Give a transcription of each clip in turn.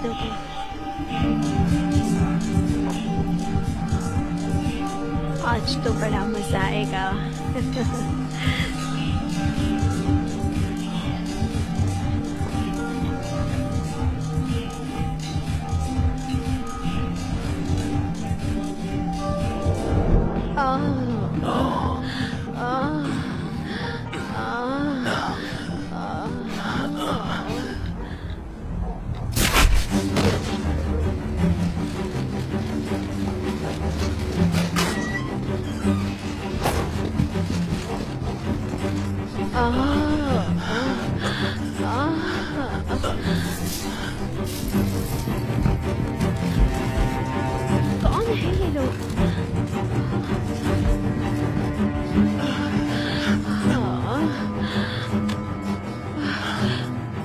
दोगे? आज तो बड़ा मजा आएगा। कौन है ये लोग?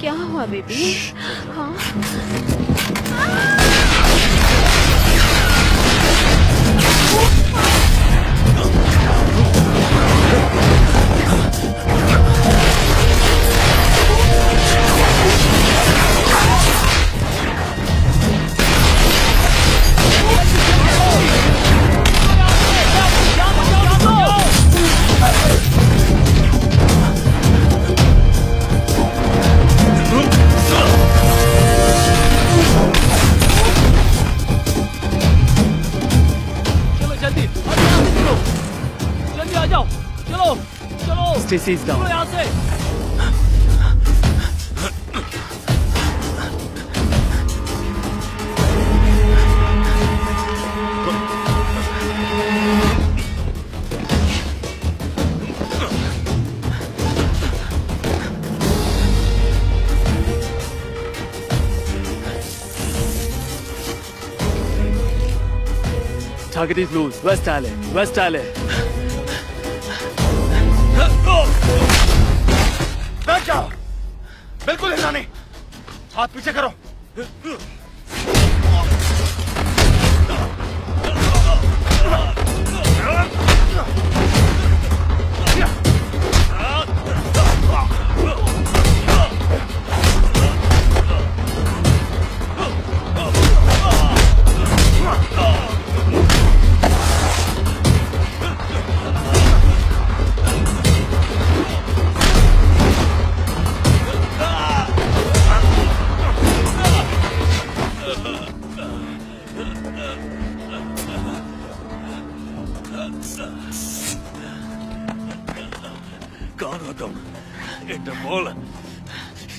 क्या हुआ बेबी? हाँ Stacy is down. Target is loose. West Alley. West Alley. बैठ जाओ, बिल्कुल हिलना नहीं, हाथ पीछे करो। कौन हो तुम? इंटरपोल,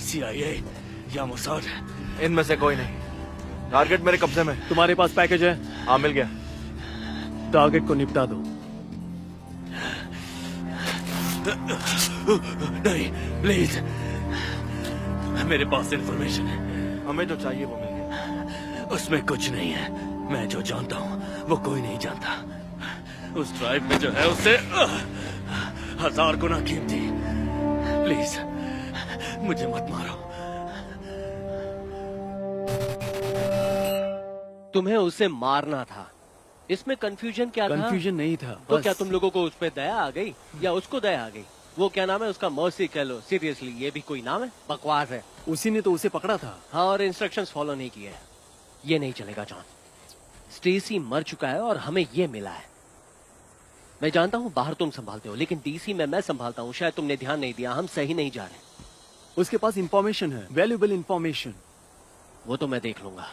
CIA या मोसाद? इनमें से कोई नहीं। टारगेट मेरे कब्जे में। तुम्हारे पास पैकेज है? हाँ, मिल गया। टारगेट को निपटा दो। नहीं, प्लीज, मेरे पास इंफॉर्मेशन है। हमें जो चाहिए वो मिल गया। उसमें कुछ नहीं है। मैं जो जानता हूँ वो कोई नहीं जानता। उस ट्राइब में जो है उससे 1000 गुना कीमती। प्लीज मुझे मत मारो। तुम्हें उसे मारना था। इसमें कंफ्यूजन क्या था? कंफ्यूजन नहीं था। तो क्या तुम लोगों को उस पे दया आ गई या उसको दया आ गई? वो क्या नाम है उसका? मर्सी कह लो। सीरियसली ये भी कोई नाम है? बकवास है। उसी ने तो उसे पकड़ा था। हाँ, और इंस्ट्रक्शंस फॉलो नहीं किए। ये नहीं चलेगा जॉन। स्टेसी मर चुका है और हमें ये मिला है। मैं जानता हूँ बाहर तुम संभालते हो, लेकिन डीसी में मैं संभालता हूँ। शायद तुमने ध्यान नहीं दिया। हम सही नहीं जा रहे। उसके पास इंफॉर्मेशन है, वैल्यूएबल इंफॉर्मेशन। वो तो मैं देख लूंगा।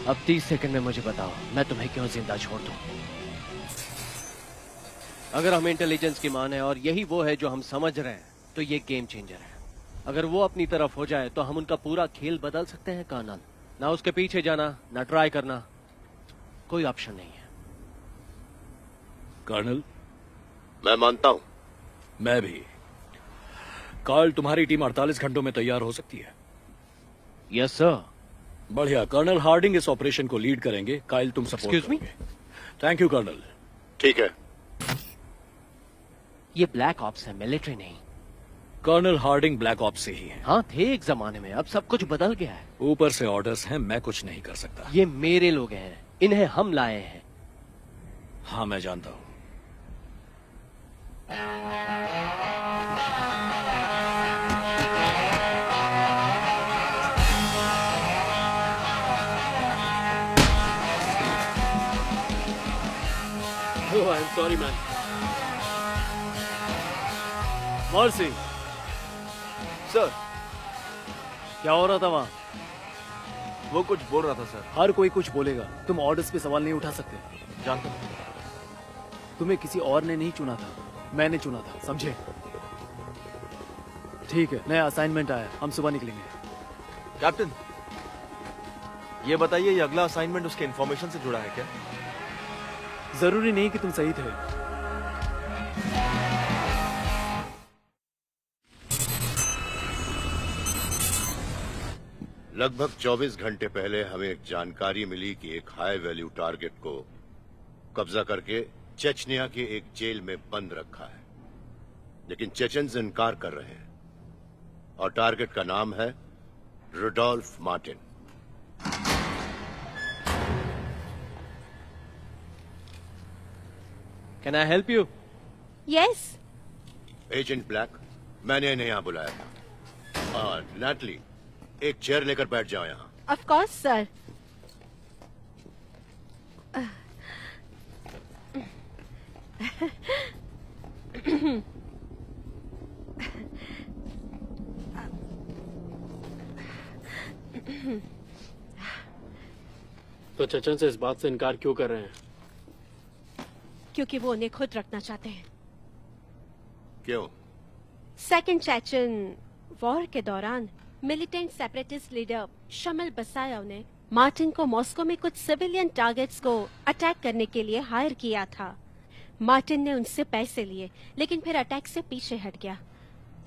अब 30 सेकंड में मुझे बताओ, मैं तुम्हें क्यों जिंदा छोड़ दूं? अगर हम इंटेलिजेंस की माने और यही वो है जो हम समझ रहे हैं, तो ये गेम चेंजर है। अगर वो अपनी तरफ हो जाए तो हम उनका पूरा खेल बदल सकते हैं कर्नल। ना उसके पीछे जाना, ना ट्राई करना, कोई ऑप्शन नहीं है। कर्नल, मैं मानता हूं। मैं भी। कार्ल, तुम्हारी टीम 48 घंटों में तैयार हो सकती है। Yes sir. बढ़िया। कर्नल हार्डिंग इस ऑपरेशन को लीड करेंगे। काइल, तुम सपोर्ट Excuse me? करोगे। Thank you Colonel. ठीक है। ये ब्लैक ऑप्स है, मिलिट्री नहीं। कर्नल हार्डिंग ब्लैक ऑप्स से ही है। हाँ थे एक जमाने में, अब सब कुछ बदल गया है। ऊपर से ऑर्डर्स हैं, मैं कुछ नहीं कर सकता। ये मेरे लोग हैं, इन्हें हम लाए हैं। हाँ, मैं जानता हूँ। Oh, I'm sorry, man. Mercy, sir, क्या हो रहा था वहाँ? वो कुछ बोल रहा था सर। हर कोई कुछ बोलेगा, तुम ऑर्डर्स पे सवाल नहीं उठा सकते। जानता हूँ। तुम्हें किसी और ने नहीं चुना था, मैंने चुना था, समझे? ठीक है, नया असाइनमेंट आया, हम सुबह निकलेंगे। कैप्टन, ये बताइए, ये अगला असाइनमेंट उसके इन्फॉर्मेशन से जुड़ा है क्या? जरूरी नहीं कि तुम सही थे। लगभग 24 घंटे पहले हमें एक जानकारी मिली कि एक हाई वैल्यू टारगेट को कब्जा करके चेचनिया के एक जेल में बंद रखा है, लेकिन चेचन्स इनकार कर रहे हैं और टारगेट का नाम है Rudolph Martin. Can I help you? Yes. Agent Black, मैंने इन्हें यहां बुलाया था। नैटली, एक चेयर लेकर बैठ जाओ यहां। Of course sir. तो चचन से इस बात से इनकार क्यों कर रहे हैं? क्योंकि वो उन्हें खुद रखना चाहते हैं। क्यों? सेकंड चेचन वॉर के दौरान मिलिटेंट सेपरेटिस्ट लीडर शमल बसाया ने मार्टिन को मॉस्को में कुछ सिविलियन टारगेट्स को अटैक करने के लिए हायर किया था। मार्टिन ने उनसे पैसे लिए, लेकिन फिर अटैक से पीछे हट गया।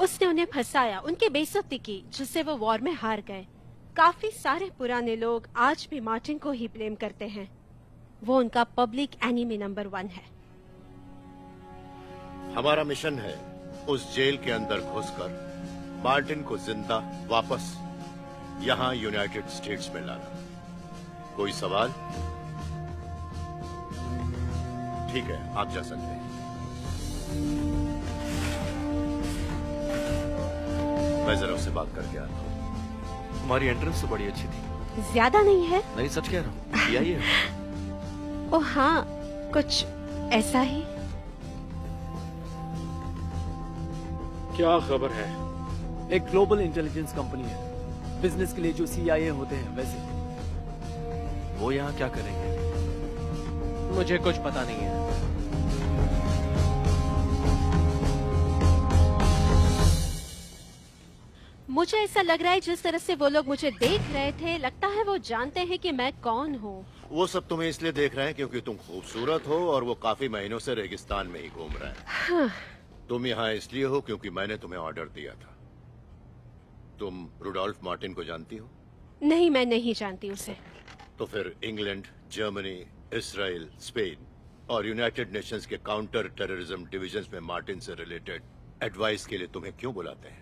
उसने उन्हें फंसाया, उनकी बेइज्जती की, जिससे वो वॉर में हार गए। काफी सारे पुराने लोग आज भी मार्टिन को ही ब्लेम करते हैं। वो उनका पब्लिक एनिमी नंबर 1 है। हमारा मिशन है उस जेल के अंदर घुसकर मार्टिन को जिंदा वापस यहां यूनाइटेड स्टेट्स में लाना। कोई सवाल? ठीक है, आप जा सकते हैं। मैं जरा उससे बात करके आता हूँ। हमारी एंट्रेंस तो बड़ी अच्छी थी। ज्यादा नहीं है? नहीं, सच कह रहा हूँ। ये ओ हाँ, कुछ ऐसा ही। क्या खबर है? एक ग्लोबल इंटेलिजेंस कंपनी है, बिजनेस के लिए जो CIA होते हैं वैसे। वो यहाँ क्या करेंगे? मुझे कुछ पता नहीं है। मुझे ऐसा लग रहा है जिस तरह से वो लोग मुझे देख रहे थे, लगता है वो जानते हैं कि मैं कौन हूँ। वो सब तुम्हें इसलिए देख रहे हैं क्योंकि तुम खूबसूरत हो और वो काफी महीनों से रेगिस्तान में ही घूम रहा है। हाँ। तुम यहाँ इसलिए हो क्योंकि मैंने तुम्हें ऑर्डर दिया था। तुम रुडोल्फ मार्टिन को जानती हो? नहीं, मैं नहीं जानती उसे। तो फिर इंग्लैंड, जर्मनी, इसराइल, स्पेन और यूनाइटेड नेशंस के काउंटर टेररिज्म डिविजन्स में मार्टिन से रिलेटेड एडवाइस के लिए तुम्हें क्यों बुलाते हैं?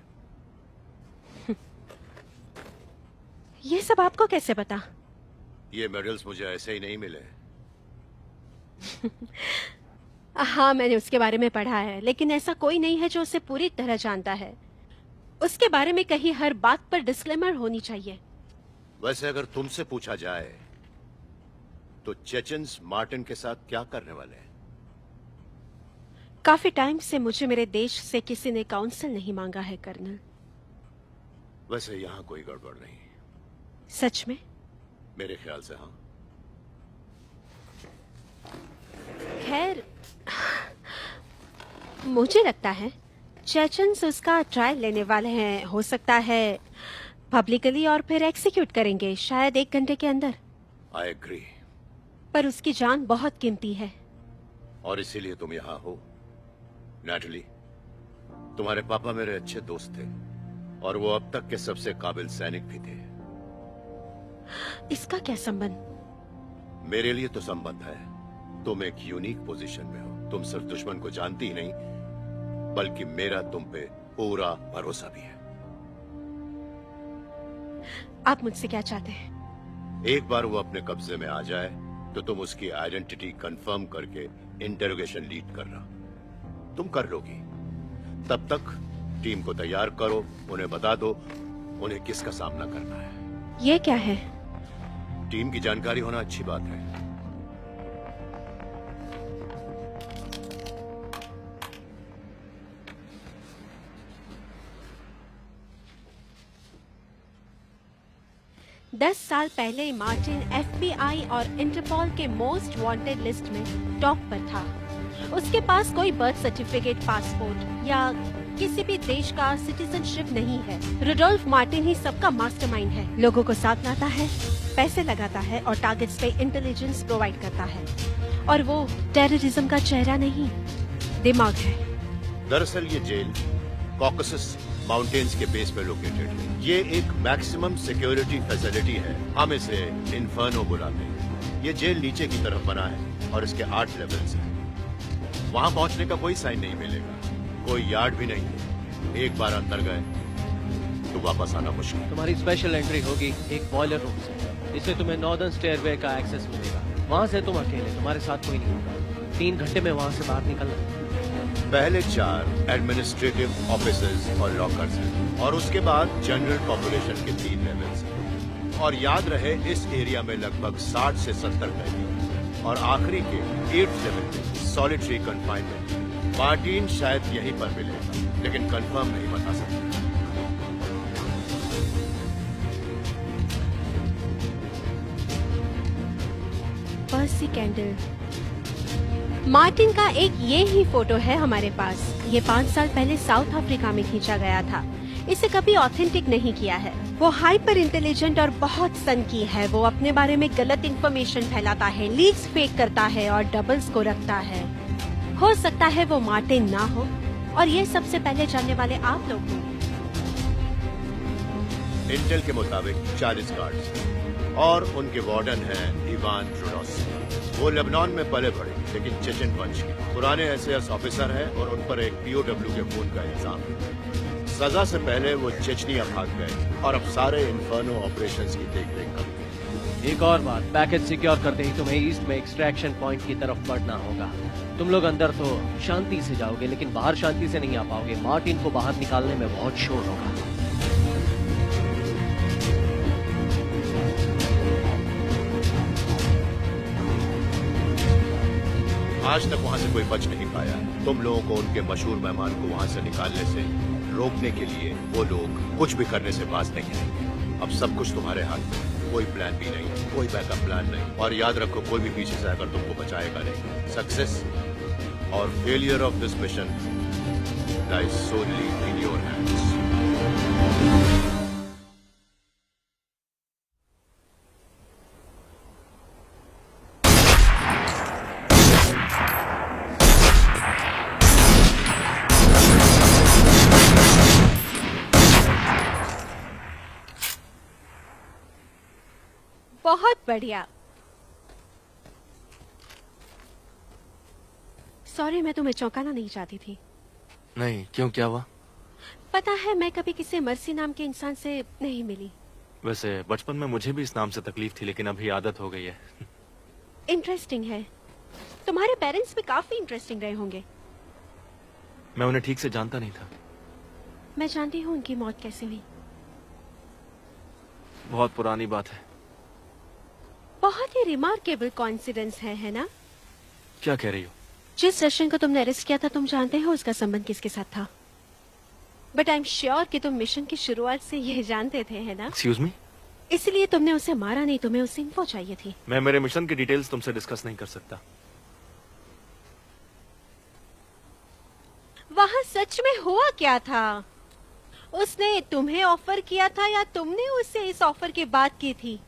ये सब आपको कैसे पता? ये मेडल्स मुझे ऐसे ही नहीं मिले। हाँ, मैंने उसके बारे में पढ़ा है, लेकिन ऐसा कोई नहीं है जो उसे पूरी तरह जानता है। उसके बारे में कहीं हर बात पर डिस्क्लेमर होनी चाहिए। वैसे अगर तुमसे पूछा जाए तो चेचन्स मार्टिन के साथ क्या करने वाले हैं? काफी टाइम से मुझे मेरे देश से किसी ने काउंसिल नहीं मांगा है कर्नल। वैसे यहाँ कोई गड़बड़ नहीं। सच में? मेरे ख्याल से हाँ। खैर, मुझे लगता है चेचन्स उसका ट्रायल लेने वाले हैं। हो सकता है पब्लिकली और फिर एक्सिक्यूट करेंगे, शायद 1 घंटे के अंदर। I agree. पर उसकी जान बहुत कीमती है। और इसीलिए तुम यहाँ हो, नैटली। तुम्हारे पापा मेरे अच्छे दोस्त थे और वो अब तक के सबसे काबिल सैनिक भी थे। इसका क्या संबंध? मेरे लिए तो संबंध है। तुम एक यूनिक पोजीशन में हो। तुम सिर्फ दुश्मन को जानती ही नहीं, बल्कि मेरा तुम पे पूरा भरोसा भी है। आप मुझसे क्या चाहते हैं? एक बार वो अपने कब्जे में आ जाए तो तुम उसकी आइडेंटिटी कंफर्म करके इंटरोगेशन लीड करना। तुम कर लोगी। तब तक टीम को तैयार करो, उन्हें बता दो उन्हें किसका सामना करना है। ये क्या है? टीम की जानकारी होना अच्छी बात है। दस साल पहले मार्टिन FBI और इंटरपोल के मोस्ट वांटेड लिस्ट में टॉप पर था। उसके पास कोई बर्थ सर्टिफिकेट, पासपोर्ट या किसी भी देश का सिटीजनशिप नहीं है। रुडोल्फ मार्टिन ही सबका मास्टरमाइंड है। लोगों को साथ लाता है, पैसे लगाता है और टारगेट्स पे इंटेलिजेंस प्रोवाइड करता है। और वो टेररिज्म का चेहरा नहीं, दिमाग है। दरअसल ये जेल कॉकसस माउंटेन्स के बेस पे लोकेटेड है। ये एक मैक्सिमम सिक्योरिटी फैसिलिटी है। हम इसे इन्फर्नो बुलाते हैं। ये जेल नीचे की तरफ बना है और इसके 8 लेवल्स हैं। वहाँ पहुँचने का कोई साइन नहीं मिलेगा, कोई यार्ड भी नहीं है। एक बार अंदर गए तो वापस आना मुश्किल। तुम्हारी स्पेशल एंट्री होगी एक बॉयलर रूम से, जिससे तुम्हें नॉर्दर्न स्टेयरवे का एक्सेस मिलेगा। वहाँ से तुम अकेले, तुम्हारे साथ कोई नहीं होगा। 3 घंटे में वहाँ से बाहर निकलना। पहले 4 एडमिनिस्ट्रेटिव ऑफिसर्स और लॉकर्स हैं और उसके बाद जनरल पॉपुलेशन के 3 लेवल्स हैं। और याद रहे इस एरिया में लगभग 60 से 70 कैदी हैं। और आखिरी के 8th लेवल में सॉलिटरी कन्फाइनमेंट। मार्टिन शायद यहीं पर मिलेगा, लेकिन कंफर्म नहीं बता सकता। पर्सी कैंडल। मार्टिन का एक ये ही फोटो है हमारे पास। ये 5 साल पहले साउथ अफ्रीका में खींचा गया था। इसे कभी ऑथेंटिक नहीं किया है। वो हाइपर इंटेलिजेंट और बहुत सनकी है। वो अपने बारे में गलत इंफॉर्मेशन फैलाता है, लीक्स फेक करता है और डबल्स को रखता है। हो सकता है वो मार्टिन ना हो और ये सबसे पहले जानने वाले आप लोग हो। इंटेल के मुताबिक 40 गार्ड्स और उनके वार्डन हैं इवान ट्रोडोस्की। वो लेबनान में पले बढ़े, लेकिन चेचन वंश के पुराने एसएस ऑफिसर हैं और उन पर एक POW के खून का इल्जाम है। सजा से पहले वो चेचनिया भाग गए और अब सारे इन्फर्नो ऑपरेशंस की देखरेख करते हैं। एक और बात, पैकेज सिक्योर करते ही तुम्हें ईस्ट में एक्सट्रैक्शन पॉइंट की तरफ बढ़ना होगा। तुम लोग अंदर तो शांति से जाओगे, लेकिन बाहर शांति से नहीं आ पाओगे। मार्टिन को बाहर निकालने में बहुत शोर होगा। आज तक वहाँ से कोई बच नहीं पाया। तुम लोगों को उनके मशहूर मेहमान को वहाँ से निकालने से रोकने के लिए वो लोग कुछ भी करने से बाज नहीं आएंगे। अब सब कुछ तुम्हारे हाथ में। कोई प्लान भी नहीं, कोई बैकअप प्लान नहीं। और याद रखो, कोई भी पीछे से आकर तुमको बचाएगा नहीं। सक्सेस और failure of this mission lies solely in your hands. बहुत बढ़िया। सॉरी, मैं तुम्हें चौंकाना नहीं चाहती थी। नहीं, क्यों, क्या हुआ? पता है, मैं कभी किसी मर्सी नाम के इंसान से नहीं मिली। वैसे बचपन में मुझे भी इस नाम से तकलीफ थी, लेकिन अभी आदत हो गई है। इंटरेस्टिंग है। तुम्हारे पेरेंट्स भी काफी इंटरेस्टिंग रहे होंगे। मैं उन्हें ठीक से जानता नहीं था। मैं जानती हूँ उनकी मौत कैसे हुई। बहुत पुरानी बात है। बहुत ही रिमार्केबल कॉइंसिडेंस है ना? क्या कह रही हो? जिस रशियन को तुमने अरेस्ट किया था, तुम जानते हो उसका संबंध किसके साथ था? बट आई एम श्योर कि तुम मिशन की शुरुआत से ये जानते थे, है ना? Excuse me? इसलिए तुमने उसे मारा नहीं, तुम्हें उससे इन्फो चाहिए थी। मैं मेरे मिशन की डिटेल्स तुमसे डिस्कस नहीं कर सकता। वहाँ सच में हुआ क्या था? उसने तुम्हें ऑफर किया था या तुमने उससे इस ऑफर की बात की थी?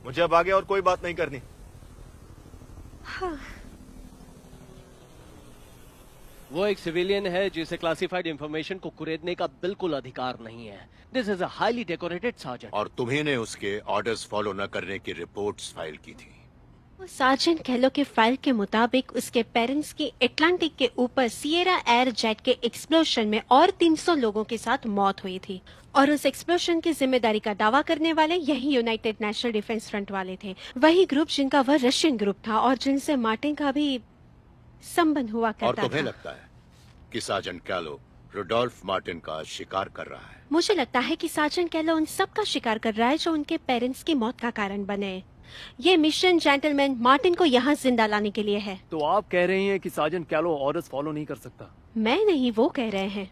मुझे अब आगे और कोई बात नहीं करनी। हाँ। वो एक सिविलियन है जिसे क्लासिफाइड इंफॉर्मेशन को कुरेदने का बिल्कुल अधिकार नहीं है। This is a highly decorated sergeant. और तुम्ही ने उसके ऑर्डर्स फॉलो न करने की रिपोर्ट्स फाइल की थी। सार्जेंट कैलो के फाइल के मुताबिक उसके पेरेंट्स की एटलांटिक के ऊपर सिएरा एयर जेट के एक्सप्लोशन में और 300 लोगों के साथ मौत हुई थी, और उस एक्सप्लोशन की जिम्मेदारी का दावा करने वाले यही यूनाइटेड नेशनल डिफेंस फ्रंट वाले थे, वही ग्रुप जिनका वह रशियन ग्रुप था और जिनसे मार्टिन का भी संबंध हुआ करता था। और तुम्हें लगता है कि सार्जेंट कैलो रुडोल्फ मार्टिन का शिकार कर रहा है? मुझे लगता है कि सार्जेंट कैलो उन सब का शिकार कर रहा है जो उनके पेरेंट्स की मौत का कारण बने। ये मिशन जेंटलमैन मार्टिन को यहाँ जिंदा लाने के लिए है। तो आप कह रही हैं कि सार्जेंट कैलो ऑर्डर्स फॉलो नहीं कर सकता? मैं नहीं, वो कह रहे हैं।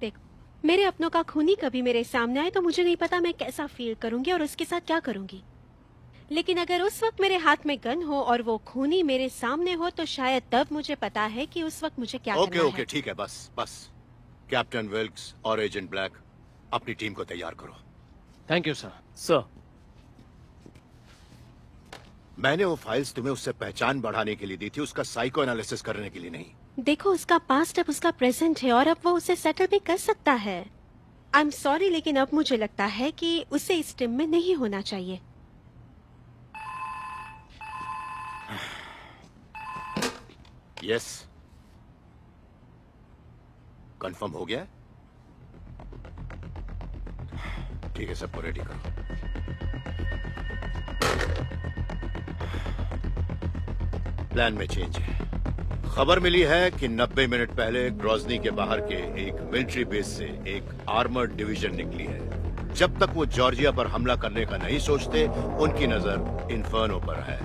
देखो, मेरे अपनों का खूनी कभी मेरे सामने आए तो मुझे नहीं पता मैं कैसा फील करूंगी और उसके साथ क्या करूंगी, लेकिन अगर उस वक्त मेरे हाथ में गन हो और वो खूनी मेरे सामने हो तो शायद तब मुझे पता है कि उस वक्त मुझे क्या करना है। ओके, ठीक है, बस कैप्टन विल्क्स और एजेंट ब्लैक, अपनी टीम को तैयार करो। Thank you sir. सर, मैंने वो फाइल्स तुम्हें उससे पहचान बढ़ाने के लिए दी थी, उसका साइको एनालिसिस करने के लिए नहीं। देखो, उसका पास्ट अब उसका प्रेजेंट है और अब वो उसे सेटल भी कर सकता है। आई एम सॉरी, लेकिन अब मुझे लगता है कि उसे इस टीम में नहीं होना चाहिए। यस, कंफर्म हो गया? ठीक है, सबको रेडी करो। प्लान में चेंज है। खबर मिली है कि 90 मिनट पहले ग्रोजनी के बाहर के एक मिलिट्री बेस से एक आर्मर्ड डिवीजन निकली है। जब तक वो जॉर्जिया पर हमला करने का नहीं सोचते, उनकी नजर इन्फर्नो पर है।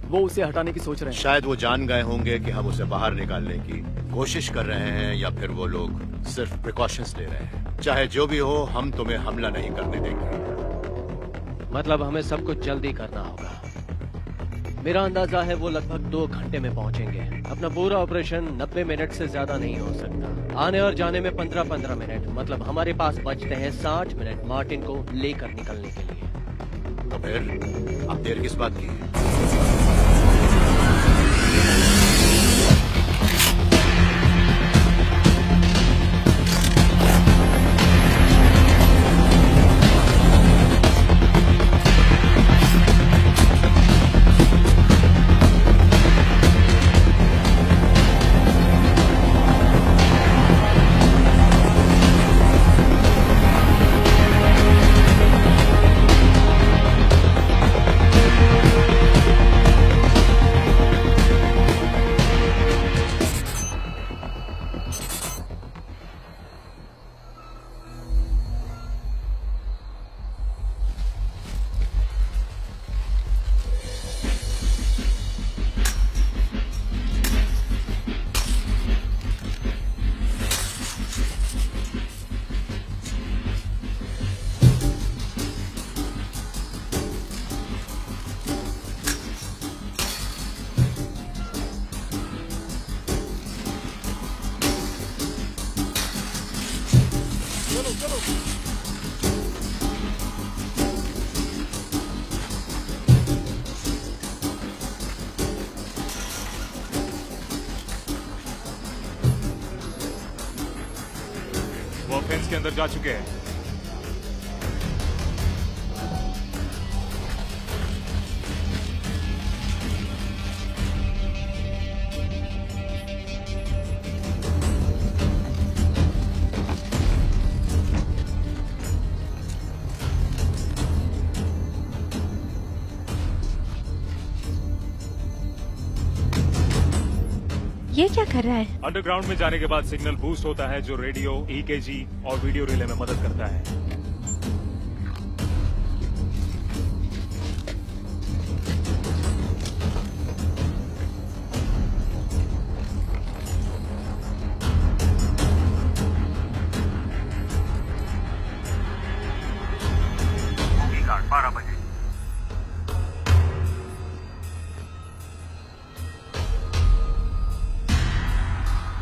वो उसे हटाने की सोच रहे हैं। शायद वो जान गए होंगे कि हम उसे बाहर निकालने की कोशिश कर रहे हैं, या फिर वो लोग सिर्फ प्रिकॉशंस ले रहे हैं। चाहे जो भी हो, हम तुम्हें हमला नहीं करने देंगे। मतलब हमें सब कुछ जल्दी करना होगा। मेरा अंदाजा है वो लगभग 2 घंटे में पहुंचेंगे। अपना पूरा ऑपरेशन 90 मिनट से ज्यादा नहीं हो सकता। आने और जाने में 15-15 मिनट, मतलब हमारे पास बचते हैं 60 मिनट मार्टिन को लेकर निकलने के लिए। तो फिर अब देर किस बात की है? वो फेंस के अंदर जा चुके हैं। ये क्या कर रहा है? अंडरग्राउंड में जाने के बाद सिग्नल बूस्ट होता है जो रेडियो, EKG और वीडियो रिले में मदद करता है।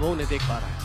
वो उन्हें देख पा रहा है।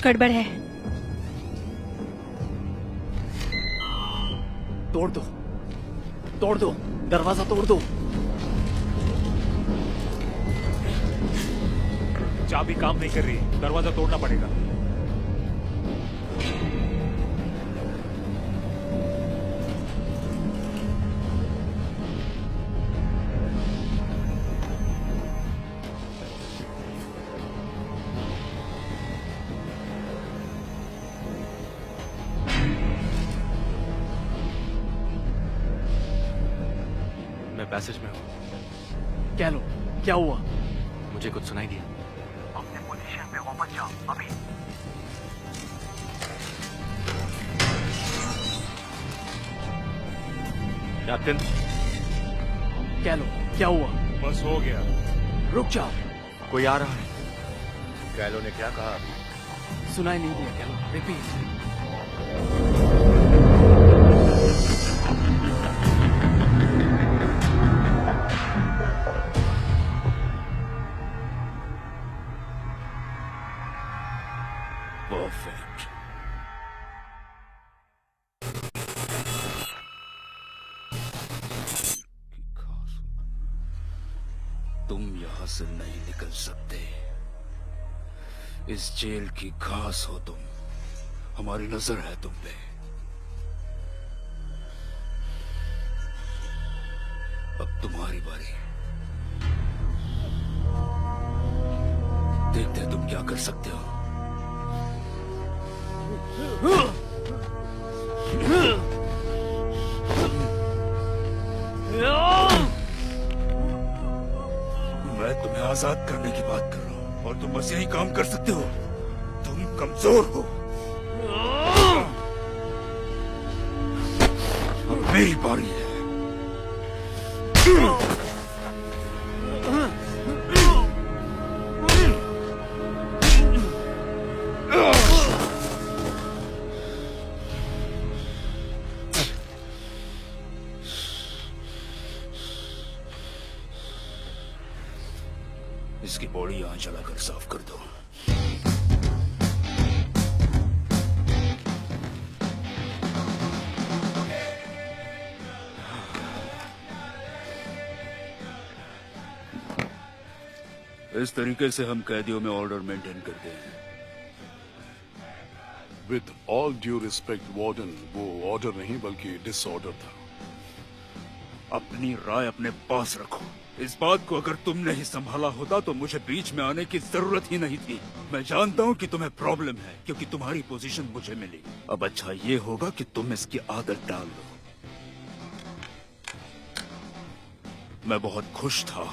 गड़बड़ है। तोड़ दो, तोड़ दो, दरवाजा तोड़ दो। चाबी काम नहीं कर रही, दरवाजा तोड़ना पड़ेगा। मैं पैसेज में हूँ। कह लो, क्या हुआ? मुझे कुछ सुनाई दिया। अपने पोजीशन पे वापस जाओ अभी। कैप्टन, कह लो, क्या हुआ? बस हो गया। रुक जाओ। कोई आ रहा है। कैलो ने क्या कहा? सुनाई नहीं दिया। कह लो, रिपीट। परफेक्ट। तुम यहां से नहीं निकल सकते। इस जेल की घास हो तुम। हमारी नजर है तुम पे। अब तुम्हारी बारी। देखते तुम क्या कर सकते हो। मैं तुम्हें आजाद करने की बात कर रहा हूं और तुम बस यही काम कर सकते हो। तुम कमजोर हो। अब मेरी बारी है। इसकी बॉडी यहां चलाकर साफ कर दो। इस तरीके से हम कैदियों में ऑर्डर मेंटेन करते हैं। With all due respect warden, वो ऑर्डर नहीं बल्कि डिसऑर्डर था। अपनी राय अपने पास रखो। इस बात को अगर तुमने ही संभाला होता तो मुझे बीच में आने की जरूरत ही नहीं थी। मैं जानता हूँ कि तुम्हें प्रॉब्लम है क्योंकि तुम्हारी पोजीशन मुझे मिली। अब अच्छा ये होगा कि तुम इसकी आदत डाल लो। मैं बहुत खुश था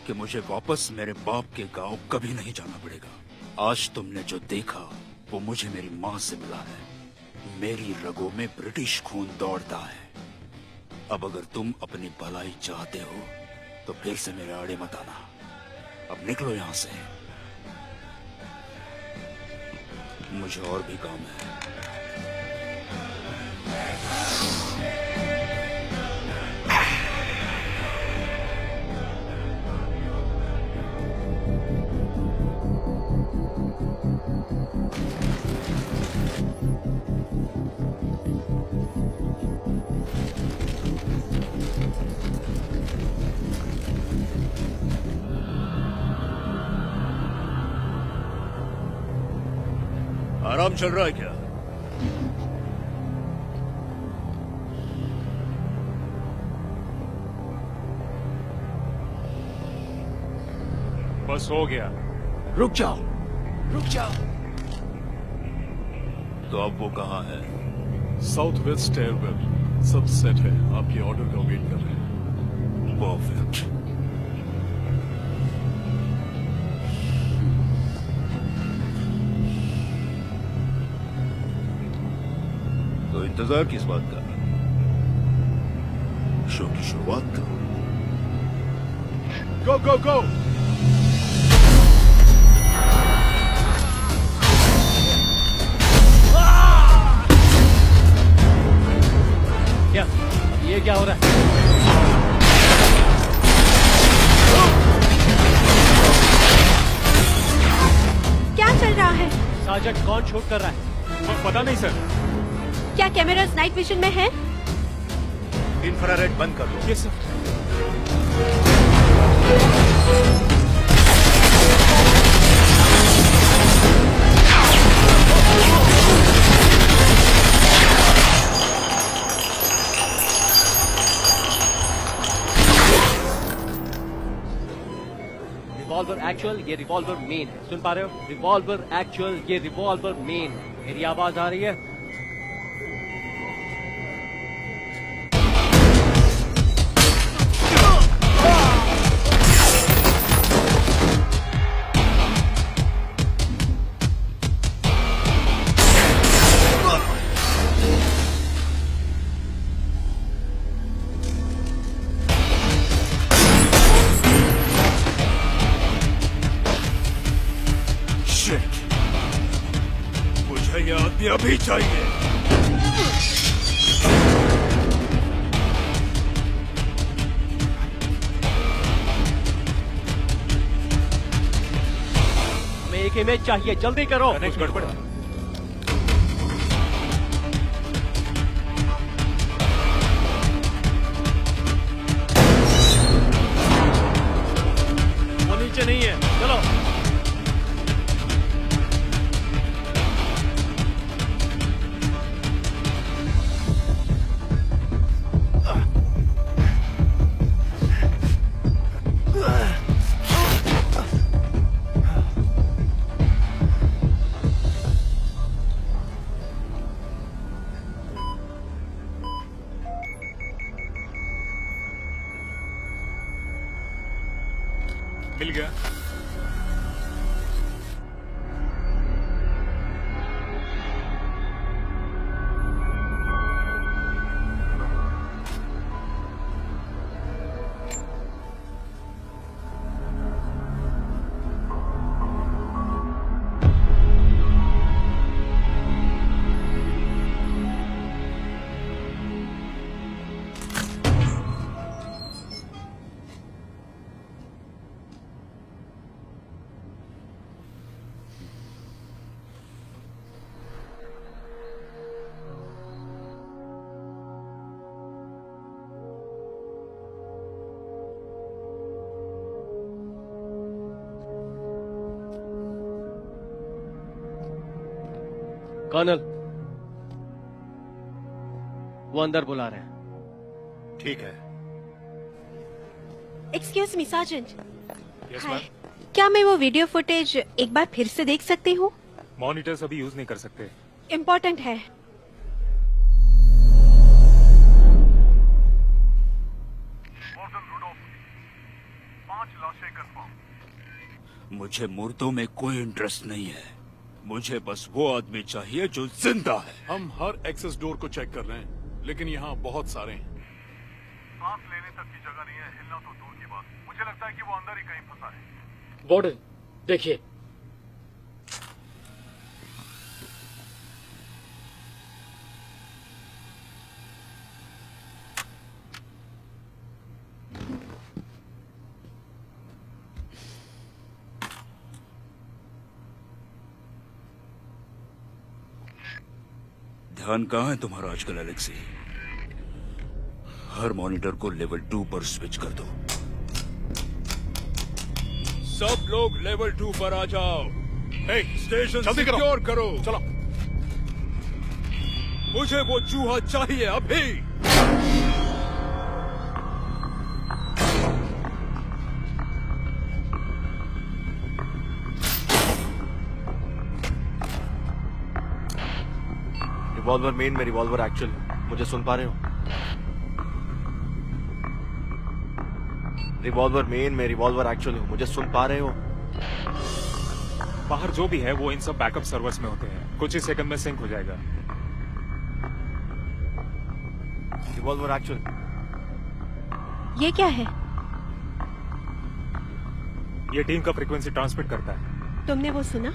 कि मुझे वापस मेरे बाप के गांव कभी नहीं जाना पड़ेगा। आज तुमने जो देखा वो मुझे मेरी माँ से मिला है। मेरी रगों में ब्रिटिश खून दौड़ता है। अब अगर तुम अपनी भलाई चाहते हो तो फिर से मेरे आड़े मत आना। अब निकलो यहां से। मुझे और भी काम है। आराम चल रहा है क्या? बस हो गया। रुक जाओ, रुक जाओ। तो अब वो कहाँ है? साउथ वेस्ट स्टेयरवेल, सब सेट है। आपके ऑर्डर का वेट कर रहे हैं। परफेक्ट। तो इंतजार किस बात का? शो की शुरुआत करो। गो गो गो। क्या ये क्या हो रहा है? क्या चल रहा है? साजन कौन शूट कर रहा है? पता नहीं सर। क्या कैमरास नाइट विजन में है? इंफ्रारेड बंद कर लो। Yes sir. रिवॉल्वर एक्चुअल, ये रिवॉल्वर मेन है। सुन पा रहे हो? रिवॉल्वर एक्चुअल, ये रिवॉल्वर मेन है। मेरी आवाज आ रही है? मुझे ये आदमी अभी चाहिए। हमें एक इमेज चाहिए, जल्दी करो। कनेक्ट गड़बड़। वो नीचे नहीं है, चलो। मिल गया। कर्नल, वो अंदर बुला रहे हैं। ठीक है। Excuse me sergeant. Yes hi, ma'am. क्या मैं वो वीडियो फुटेज एक बार फिर से देख सकती हूँ? मॉनिटर्स अभी यूज नहीं कर सकते। इम्पोर्टेंट है। मुझे मुर्दों में कोई इंटरेस्ट नहीं है। मुझे बस वो आदमी चाहिए जो जिंदा है। हम हर एक्सेस डोर को चेक कर रहे हैं, लेकिन यहाँ बहुत सारे हैं। सांस लेने तक की जगह नहीं है, हिलना तो दूर की बात। मुझे लगता है कि वो अंदर ही कहीं फंसा है। वार्डन, देखिए। ध्यान कहाँ है तुम्हारा आजकल एलेक्सी? हर मॉनिटर को लेवल 2 पर स्विच कर दो। सब लोग लेवल 2 पर आ जाओ। स्टेशन सिक्योर करो। चलो। मुझे वो चूहा चाहिए अभी। रिवॉल्वर मेन में रिवॉल्वर एक्चुअल, मुझे सुन पा रहे हो? रिवॉल्वर मेन में रिवॉल्वर एक्चुअल, मुझे सुन पा रहे हो? बाहर जो भी है वो इन सब बैकअप सर्वर्स में होते हैं, कुछ ही सेकंड में सिंक हो जाएगा। Revolver actual. ये क्या है? ये टीम का फ्रीक्वेंसी ट्रांसमिट करता है। तुमने वो सुना?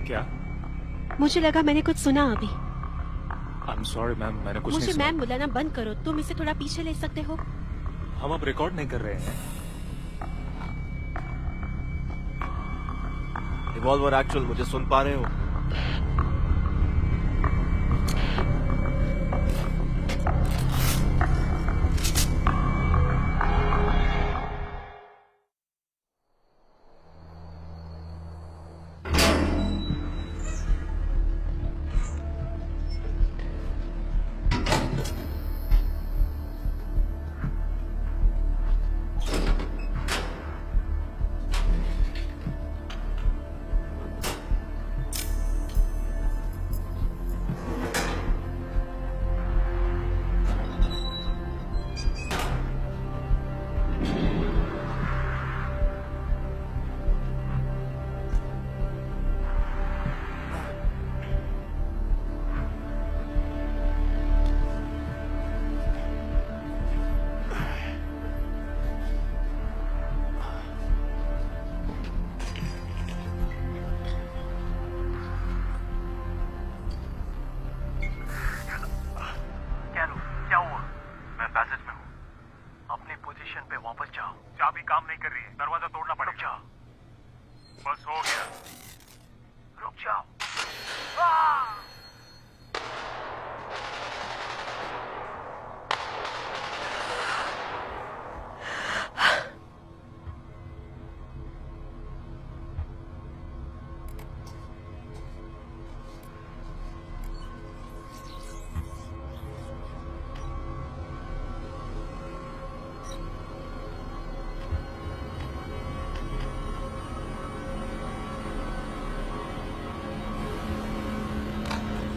क्या? मुझे लगा मैंने कुछ सुना अभी। आई एम सॉरी मैम, मैंने कुछ मुझे नहीं सुना। मैम बुलाना बंद करो। तुम इसे थोड़ा पीछे ले सकते हो? हम अब रिकॉर्ड नहीं कर रहे हैं। रिवॉल्वर एक्चुअल, मुझे सुन पा रहे हो?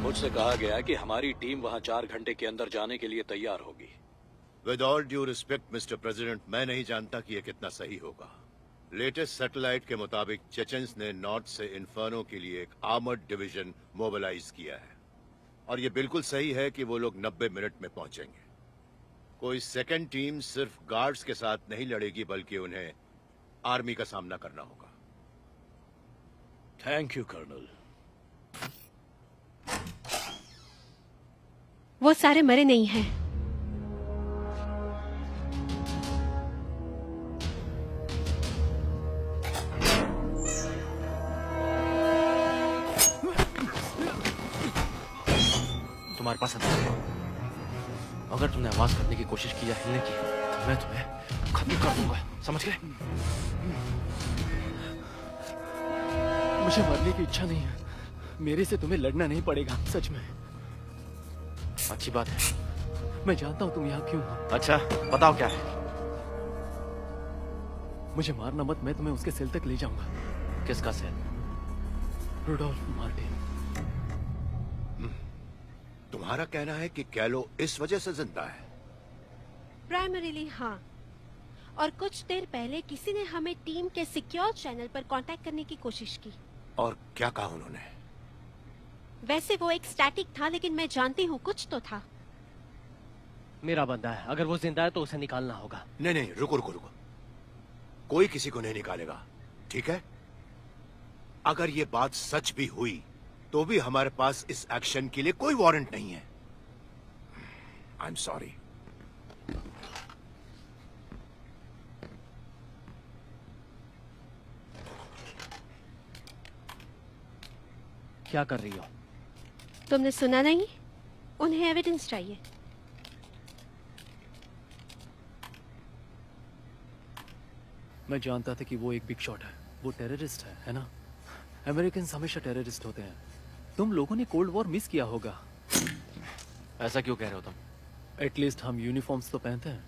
मुझसे कहा गया कि हमारी टीम वहां 4 घंटे के अंदर जाने के लिए तैयार होगी। With all due respect mister president, मैं नहीं जानता कि यह कितना सही होगा। लेटेस्ट सैटेलाइट के मुताबिक चेचन्स ने नॉर्थ से इन्फर्नो के लिए एक आर्मर्ड डिवीजन मोबिलाइज किया है और यह बिल्कुल सही है कि वो लोग 90 मिनट में पहुंचेंगे। कोई सेकंड टीम सिर्फ गार्ड्स के साथ नहीं लड़ेगी बल्कि उन्हें आर्मी का सामना करना होगा। Thank you Colonel. वो सारे मरे नहीं हैं। तुम्हारे पास हथियार है। अगर तुमने आवाज करने की कोशिश की या हिलने की तो मैं तुम्हें खत्म कर दूंगा, समझ गए? मुझे मरने की इच्छा नहीं है। मेरे से तुम्हें लड़ना नहीं पड़ेगा, सच में। अच्छी बात है। मैं जानता हूँ तुम यहाँ क्यों हो। अच्छा, बताओ क्या है? मुझे मारना मत, मैं तुम्हें उसके सेल तक ले जाऊंगा। किसका सेल? Rudolf Martin. तुम्हारा कहना है कि कैलो इस वजह से जिंदा है? प्राइमरीली हाँ, और कुछ देर पहले किसी ने हमें टीम के सिक्योर चैनल पर कांटेक्ट करने की कोशिश की। और क्या कहा उन्होंने? वैसे वो एक स्टैटिक था, लेकिन मैं जानती हूँ कुछ तो था। मेरा बंदा है, अगर वो जिंदा है तो उसे निकालना होगा। नहीं नहीं, रुको रुको रुको, कोई किसी को नहीं निकालेगा, ठीक है? अगर ये बात सच भी हुई तो भी हमारे पास इस एक्शन के लिए कोई वारंट नहीं है। आई एम सॉरी। क्या कर रही हो? तुमने सुना नहीं? उन्हें एविडेंस चाहिए। मैं जानता था कि वो एक बिग शॉट है, वो टेररिस्ट है ना? अमेरिकन हमेशा टेररिस्ट होते हैं। तुम लोगों ने कोल्ड वॉर मिस किया होगा। ऐसा क्यों कह रहे हो तुम? एटलीस्ट हम यूनिफॉर्म्स तो पहनते हैं।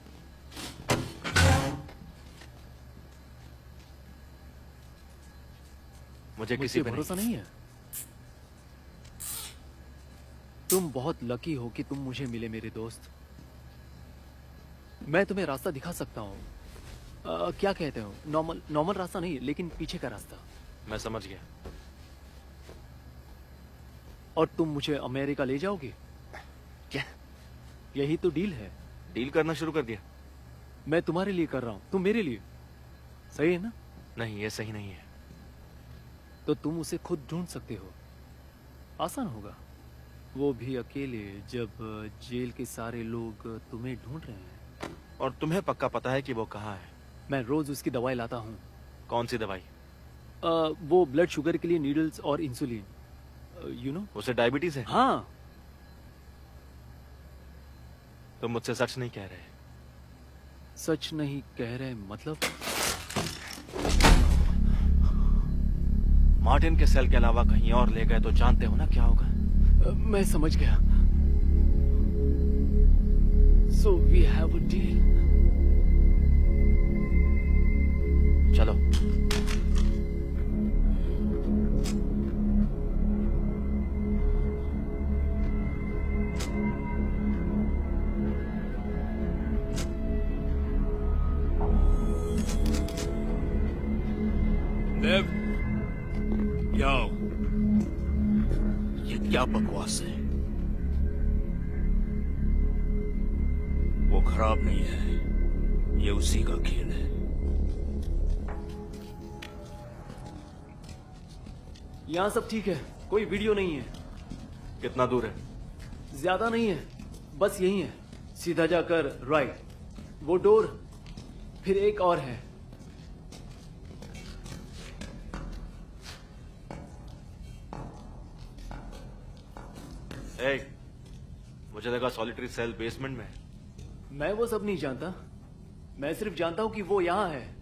मुझे किसी पे भरोसा नहीं है। तुम बहुत लकी हो कि तुम मुझे मिले मेरे दोस्त। मैं तुम्हें रास्ता दिखा सकता हूँ। क्या कहते हो? नॉर्मल रास्ता नहीं, लेकिन पीछे का रास्ता। मैं समझ गया। और तुम मुझे अमेरिका ले जाओगे? क्या? यही तो डील है। डील करना शुरू कर दिया? मैं तुम्हारे लिए कर रहा हूँ, तुम मेरे लिए। सही है ना? नहीं, ये सही नहीं है। तो तुम उसे खुद ढूंढ सकते हो। आसान होगा, वो भी अकेले, जब जेल के सारे लोग तुम्हें ढूंढ रहे हैं। और तुम्हें पक्का पता है कि वो कहाँ है? मैं रोज उसकी दवाई लाता हूँ। कौन सी दवाई? वो ब्लड शुगर के लिए नीडल्स और इंसुलिन। You know. उसे डायबिटीज है? हाँ। तुम मुझसे सच नहीं कह रहे। सच नहीं कह रहे मतलब? मार्टिन के सेल के अलावा कहीं और ले गए तो जानते हो ना क्या होगा। मैं समझ गया। So we have a deal. चलो। देव, याओ, ये क्या बकवास है? वो खराब नहीं है, ये उसी का खेल है। यहाँ सब ठीक है, कोई वीडियो नहीं है। कितना दूर है? ज्यादा नहीं है, बस यही है। सीधा जाकर राइट, वो डोर, फिर एक और है। मुझे लगा सॉलिटरी सेल बेसमेंट में है। मैं वो सब नहीं जानता, मैं सिर्फ जानता हूं कि वो यहां है।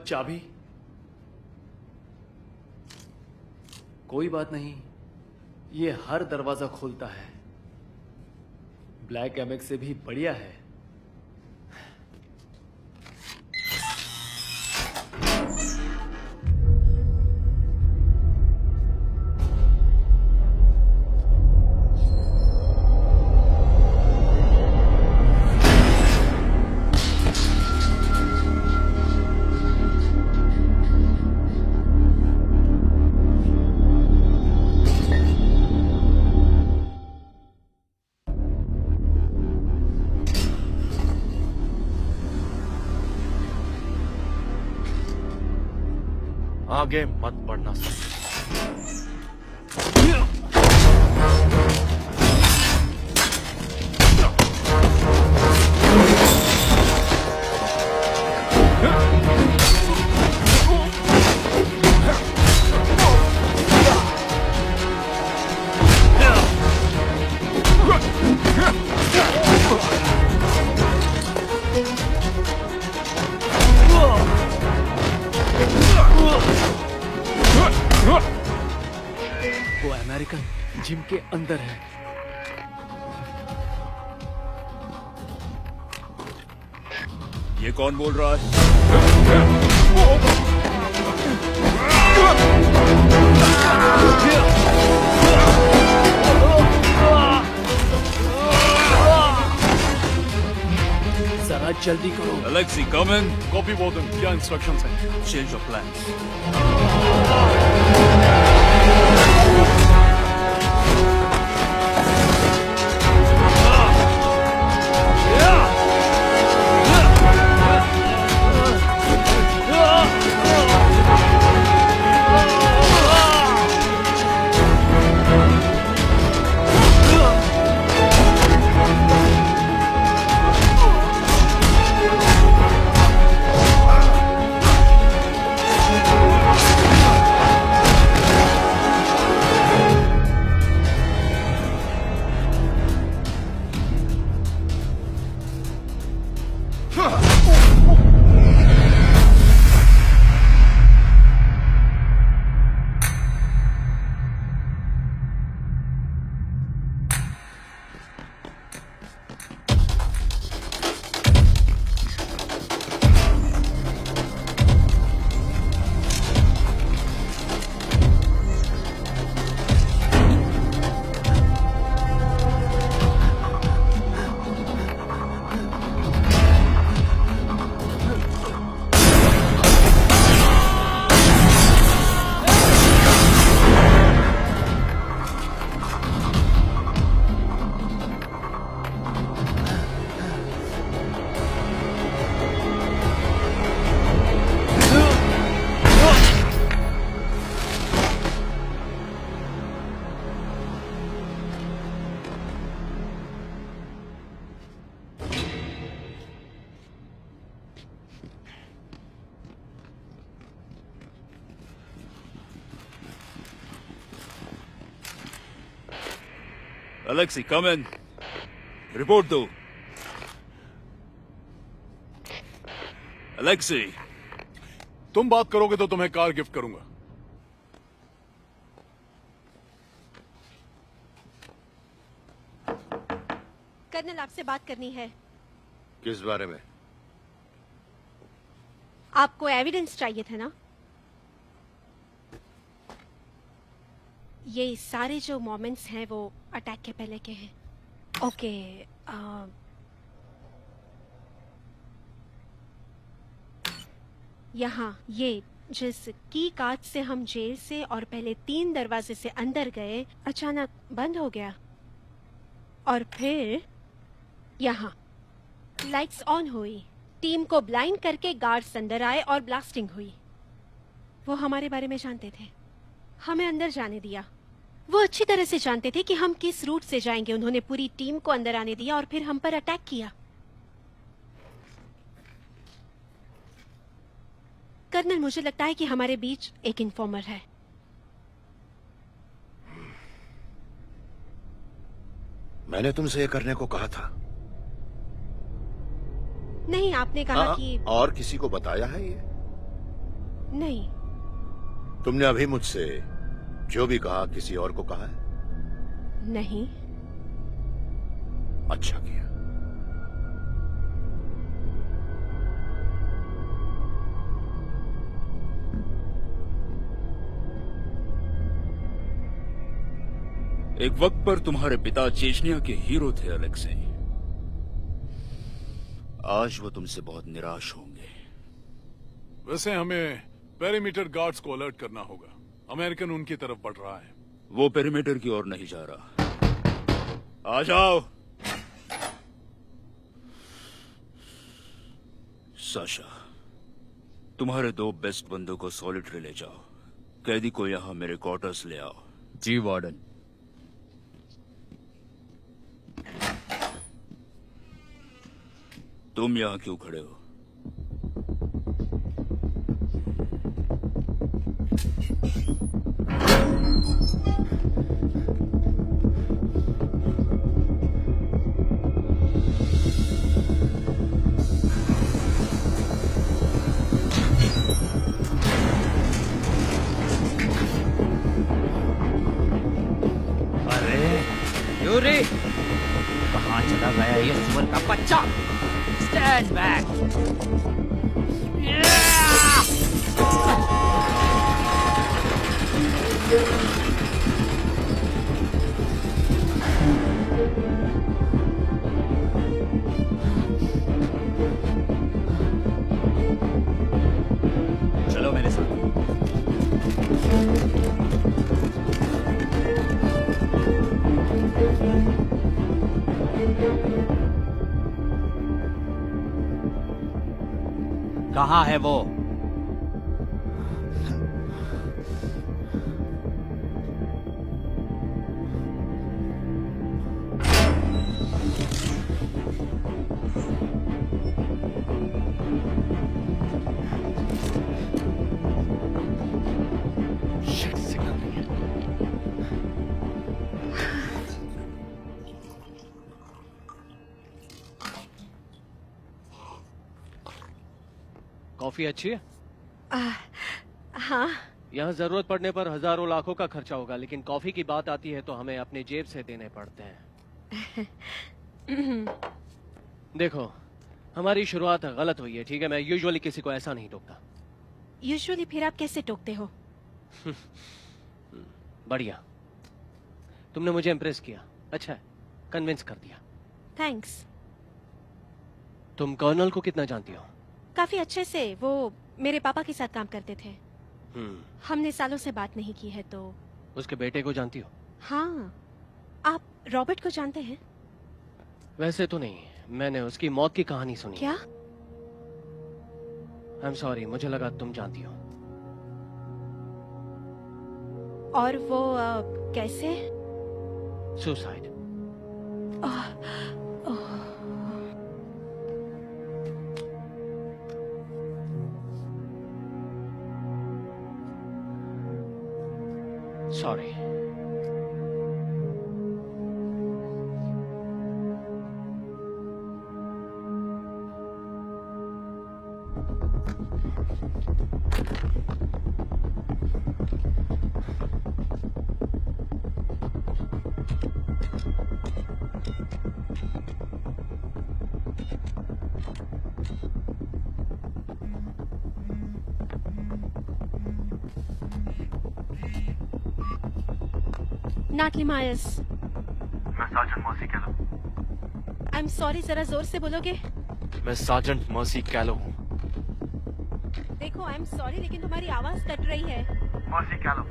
चाबी? कोई बात नहीं, ये हर दरवाजा खोलता है। ब्लैक एमेक्स से भी बढ़िया है। आगे मत बढ़ना सर। वो अमेरिकन जिम के अंदर है। ये कौन बोल रहा है? जरा जल्दी करो। Alexei, come in. Copy warden. क्या इंस्ट्रक्शंस हैं? Change your plans. Alexei come in, report दो। अलेक्सी, तुम बात करोगे तो तुम्हें कार गिफ्ट करूंगा। कर्नल, आपसे बात करनी है। किस बारे में? आपको एविडेंस चाहिए था ना? ये सारे जो मोमेंट्स हैं वो अटैक के पहले के हैं। ओके, यहाँ ये जिस की कार्ड से हम जेल से और पहले 3 दरवाजे से अंदर गए, अचानक बंद हो गया। और फिर यहाँ लाइट्स ऑन हुई, टीम को ब्लाइंड करके गार्ड्स अंदर आए और ब्लास्टिंग हुई। वो हमारे बारे में जानते थे, हमें अंदर जाने दिया। वो अच्छी तरह से जानते थे कि हम किस रूट से जाएंगे। उन्होंने पूरी टीम को अंदर आने दिया और फिर हम पर अटैक किया। कर्नल, मुझे लगता है कि हमारे बीच एक इन्फॉर्मर है। मैंने तुमसे ये करने को कहा था। नहीं, आपने कहा कि और किसी को बताया है ये? नहीं। तुमने अभी मुझसे जो भी कहा किसी और को कहा है? नहीं। अच्छा किया। एक वक्त पर तुम्हारे पिता चेचनिया के हीरो थे अलेक्सी। आज वो तुमसे बहुत निराश होंगे। वैसे हमें पेरीमीटर गार्ड्स को अलर्ट करना होगा। अमेरिकन उनकी तरफ बढ़ रहा है। वो पेरीमीटर की ओर नहीं जा रहा। आ जाओ। साशा, तुम्हारे 2 बेस्ट बंदों को सॉलिटरी ले जाओ। कैदी को यहाँ मेरे क्वार्टर्स ले आओ। जी वार्डन। तुम यहाँ क्यों खड़े हो? अरे यूरी, कहाँ चला गया ये सुअर का बच्चा? Stand back! चलो मेरे साथ। कहाँ है वो? कॉफी अच्छी है? हाँ। यहाँ जरूरत पड़ने पर हजारों लाखों का खर्चा होगा, लेकिन कॉफी की बात आती है तो हमें अपने जेब से देने पड़ते हैं। देखो, हमारी शुरुआत गलत हुई है, ठीक है? मैं यूजुअली किसी को ऐसा नहीं टोकता। यूजुअली फिर आप कैसे टोकते हो? बढ़िया, तुमने मुझे इम्प्रेस किया। अच्छा है, कन्विंस कर दिया। थैंक्स। तुम कर्नल को कितना जानती हो? काफी अच्छे से। वो मेरे पापा के साथ काम करते थे। हमने सालों से बात नहीं की है। तो उसके बेटे को जानती हो? हाँ। आप रॉबर्ट को जानते हैं? वैसे तो नहीं, मैंने उसकी मौत की कहानी सुनी। क्या? आई एम सॉरी, मुझे लगा तुम जानती हो। और वो कैसे? सुसाइड। सॉरी। नाटली मायर्स। मैं सार्जेंट मर्सी कैलो। आई एम सॉरी, जरा जोर से बोलोगे? मैं सार्जेंट मर्सी कैलो हूँ। देखो, आई एम सॉरी लेकिन तुम्हारी आवाज कट रही है। मर्सी कैलो।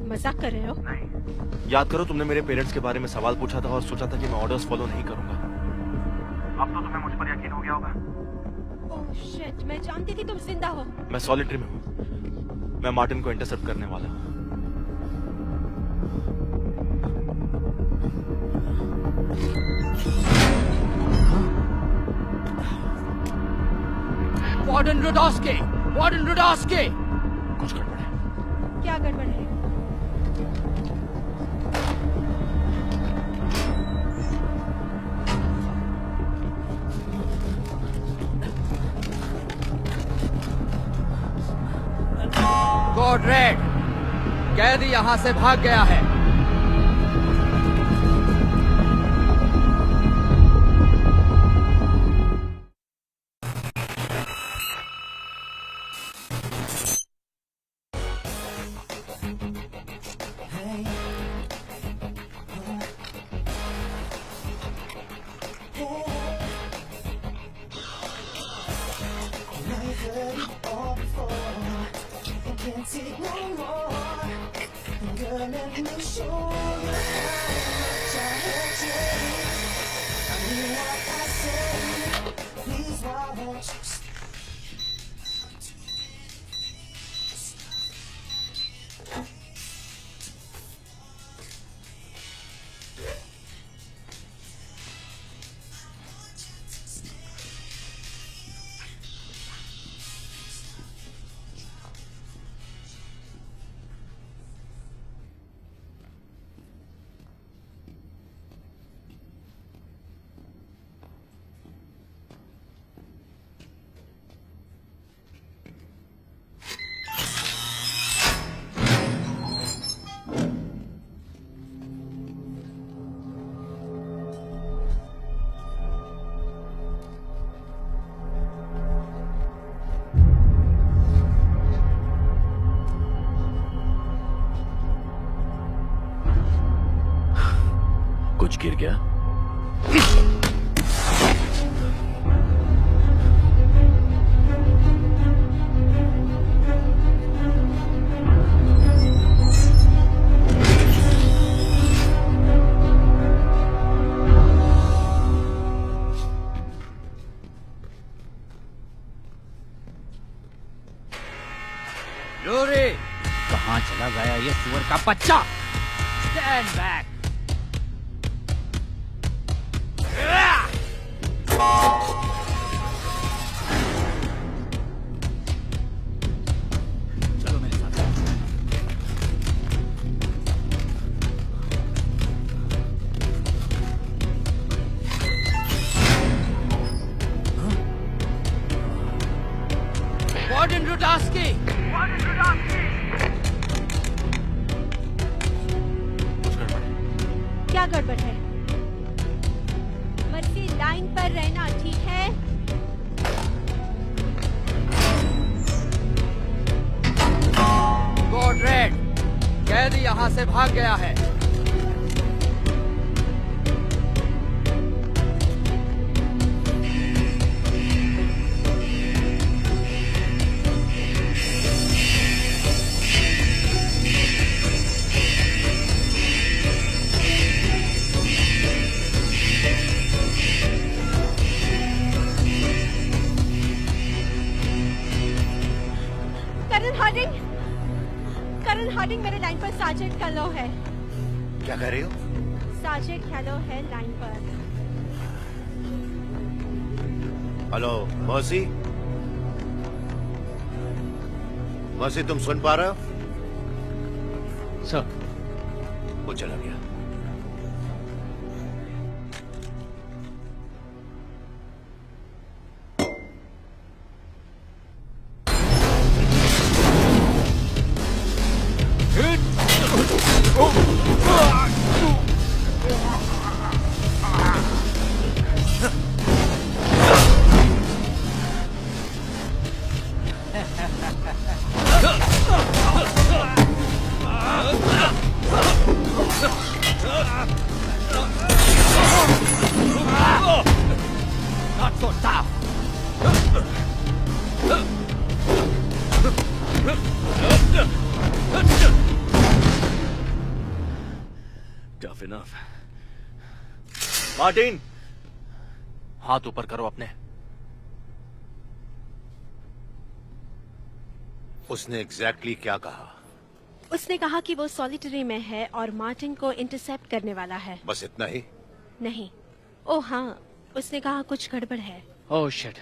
मजाक कर रहे हो? नहीं। याद करो, तुमने मेरे पेरेंट्स के बारे में सवाल पूछा था और सोचा था कि मैं ऑर्डर्स फॉलो नहीं करूंगा। अब तो तुम्हें मुझ पर यकीन हो गया होगा। ओह शिट, मैं जानती थी तुम जिंदा हो। मैं सॉलिटरी में हूँ। मैं मार्टिन को इंटरसेप्ट करने वाला हूँ। वार्डन रुडोस्की! वार्डन रुडोस्की! कुछ गड़बड़ है। क्या गड़बड़ है? कोड रेड, कैदी यहां से भाग गया है। कुछ गिर गया? लोरी, कहां चला गया ये सुअर का बच्चा? Stand back. चलो मेरे साथ। वार्डन रुडोस्की! वार्डन रुडोस्की! क्या गड़बड़ है? मर्सी, लाइन पर रहना, ठीक है? कोड रेड, कैदी यहां से भाग गया है। कर्नल हार्डिंग मेरे लाइन पर सार्जेंट कैलो है। क्या कह रही हो? सार्जेंट कैलो है लाइन पर। Hello mercy? मर्सी, तुम सुन पा रहे हो? सर। वो चला गया। मार्टिन, हाथ ऊपर करो अपने। उसने एग्जैक्टली क्या कहा? उसने कहा कि वो सॉलिटरी में है और मार्टिन को इंटरसेप्ट करने वाला है। बस इतना ही? नहीं, ओ हाँ, उसने कहा कुछ गड़बड़ है। ओह शिट,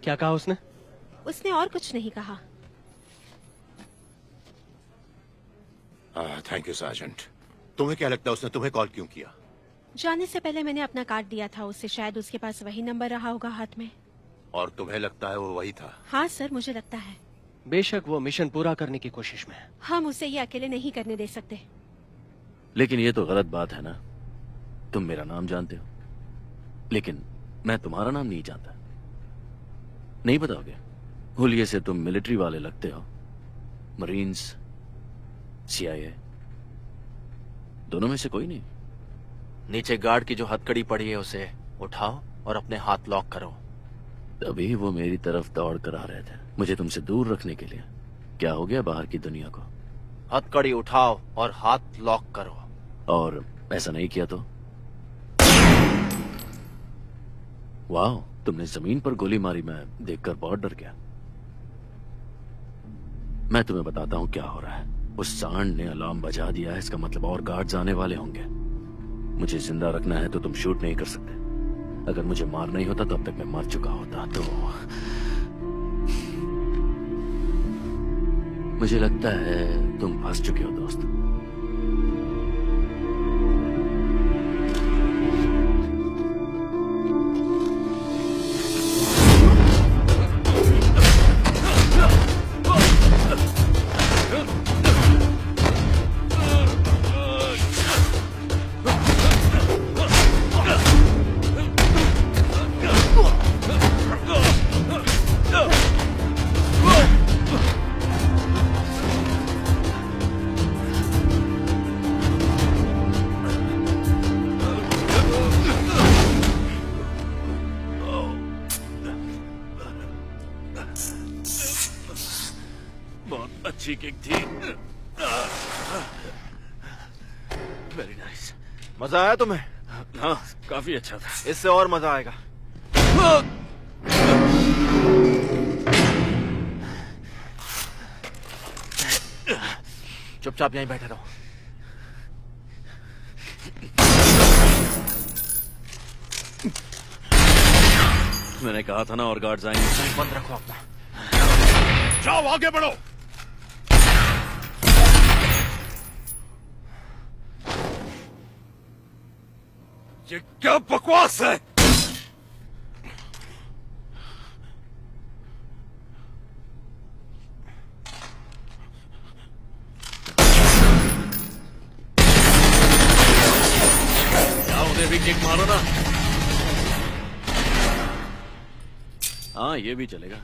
क्या कहा उसने? उसने और कुछ नहीं कहा। Thank you sergeant. तुम्हें क्या लगता है उसने तुम्हें कॉल क्यों किया? जाने से पहले मैंने अपना कार्ड दिया था उसे, शायद उसके पास वही नंबर रहा होगा हाथ में। और तुम्हें लगता है वो वही था? हाँ सर, मुझे लगता है। बेशक वो मिशन पूरा करने की कोशिश में है। हम उसे ये अकेले नहीं करने दे सकते। लेकिन ये तो गलत बात है ना। तुम मेरा नाम जानते हो, लेकिन मैं तुम्हारा नाम नहीं जानता। नहीं बताओगे? हुलिये से तुम मिलिट्री वाले लगते हो। मरीन्स, CIA, दोनों में से कोई नहीं। नीचे गार्ड की जो हथकड़ी पड़ी है उसे उठाओ और अपने हाथ लॉक करो। तभी वो मेरी तरफ दौड़ कर आ रहे थे, मुझे तुमसे दूर रखने के लिए। क्या हो गया बाहर की दुनिया को? हथकड़ी उठाओ और हाथ लॉक करो। और ऐसा नहीं किया तो? वाह, तुमने जमीन पर गोली मारी, मैं देखकर बहुत डर गया। मैं तुम्हें बताता हूं क्या हो रहा है। उस सांड ने अलार्म बजा दिया है, इसका मतलब और गार्ड्स आने वाले होंगे। मुझे जिंदा रखना है तो तुम शूट नहीं कर सकते। अगर मुझे मार नहीं होता तो अब तक मैं मर चुका होता। तो मुझे लगता है तुम फंस चुके हो दोस्त। अच्छी किक थी। Very nice. मजा आया तुम्हें? हाँ, काफी अच्छा था। इससे और मजा आएगा। चुपचाप यहीं बैठे रहो। मैंने कहा था ना और गार्ड्स आएंगे। बंद रखो अपना। जाओ आगे बढ़ो। ये क्या बकवास है? क्या उन्हें भी किक मारो ना। हाँ, ये भी चलेगा।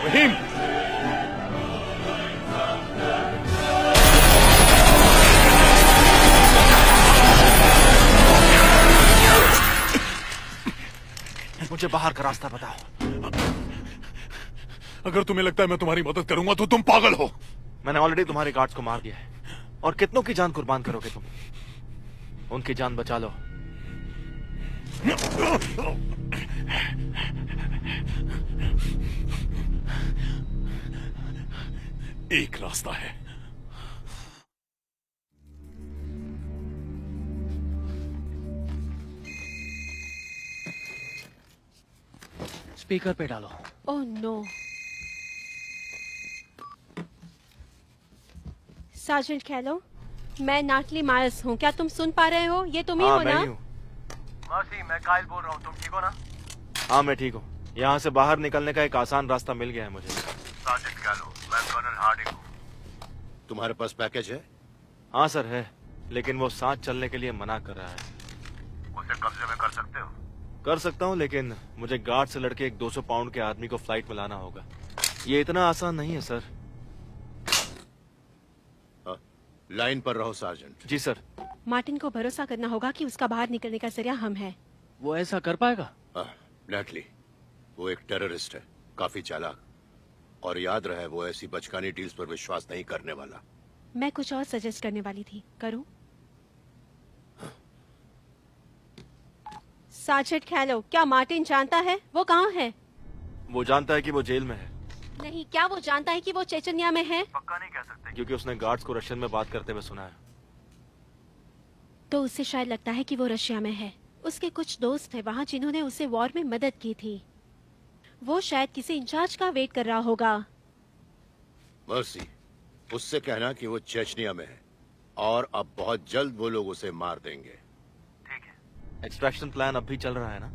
रहीम, मुझे बाहर का रास्ता बताओ। अगर तुम्हें लगता है मैं तुम्हारी मदद करूंगा तो तुम पागल हो। मैंने ऑलरेडी तुम्हारे गार्ड्स को मार दिया है। और कितनों की जान कुर्बान करोगे तुम? उनकी जान बचा लो। एक रास्ता है। स्पीकर पे डालो। Oh no. सार्जेंट कैलो, मैं नाटली माइल्स हूँ। क्या तुम सुन पा रहे हो? ये तुम ही हो मैं ना? ही हूँ। मर्सी, मैं काइल बोल रहा हूँ। तुम ठीक हो ना? हाँ मैं ठीक हूँ। यहाँ से बाहर निकलने का एक आसान रास्ता मिल गया है मुझे। सार्जेंट कैलो, मैं कर्नल हार्डिंग हूँ। तुम्हारे पास पैकेज है? हाँ सर है, लेकिन वो साथ चलने के लिए मना कर रहा है। उसे कब्जे में कर सकते हो? कर सकता हूँ, लेकिन मुझे गार्ड से लड़के एक 200 पाउंड के आदमी को फ्लाइट में लाना होगा। ये इतना आसान नहीं है सर। लाइन पर रहो सार्जेंट। जी सर। मार्टिन को भरोसा करना होगा कि उसका बाहर निकलने का जरिया हम हैं। वो ऐसा कर पाएगा? नेटली, वो एक टेररिस्ट है, काफी चालाक, और याद रहे वो ऐसी बचकानी डील्स पर विश्वास नहीं करने वाला। मैं कुछ और सजेस्ट करने वाली थी, करूं? सार्जेंट कैलो, क्या मार्टिन जानता है वो कहाँ है? वो जानता है कि वो जेल में है। नहीं, क्या वो जानता है कि वो चेचन्या में है? पक्का नहीं कह सकते, क्योंकि उसने गार्ड्स को रशियन में बात करते हुए सुना है। तो उससे शायद लगता है कि वो रशिया में है। उसके कुछ दोस्त थे वहाँ जिन्होंने उसे वॉर में मदद की थी। वो शायद किसी इंचार्ज का वेट कर रहा होगा। मर्सी, उससे कहना कि वो चेचनिया में है और अब बहुत जल्द वो लोग उसे मार देंगे। ठीक है। एक्सट्रैक्शन प्लान अब भी चल रहा है ना?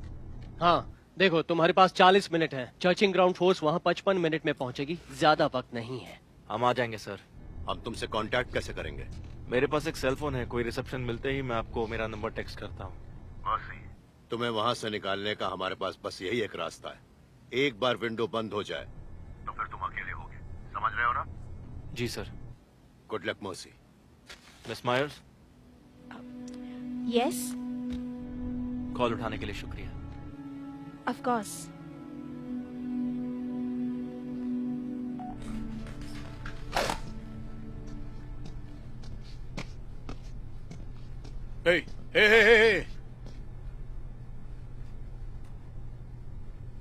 हाँ, देखो तुम्हारे पास 40 मिनट है। चर्चिंग ग्राउंड फोर्स वहाँ 55 मिनट में पहुँचेगी, ज्यादा वक्त नहीं है। हम आ जाएंगे सर। हम तुमसे कांटेक्ट कैसे करेंगे? मेरे पास एक सेल फोन है, कोई रिसेप्शन मिलते ही मैं आपको मेरा नंबर टेक्स्ट करता हूँ। मर्सी, तुम्हें वहाँ से निकालने का हमारे पास बस यही एक रास्ता है। एक बार विंडो बंद हो जाए तो फिर तुम अकेले होगे, समझ रहे हो ना? जी sir. Good luck Mercy. Miss Myers. Yes. Call उठाने के लिए शुक्रिया। Of course. हे।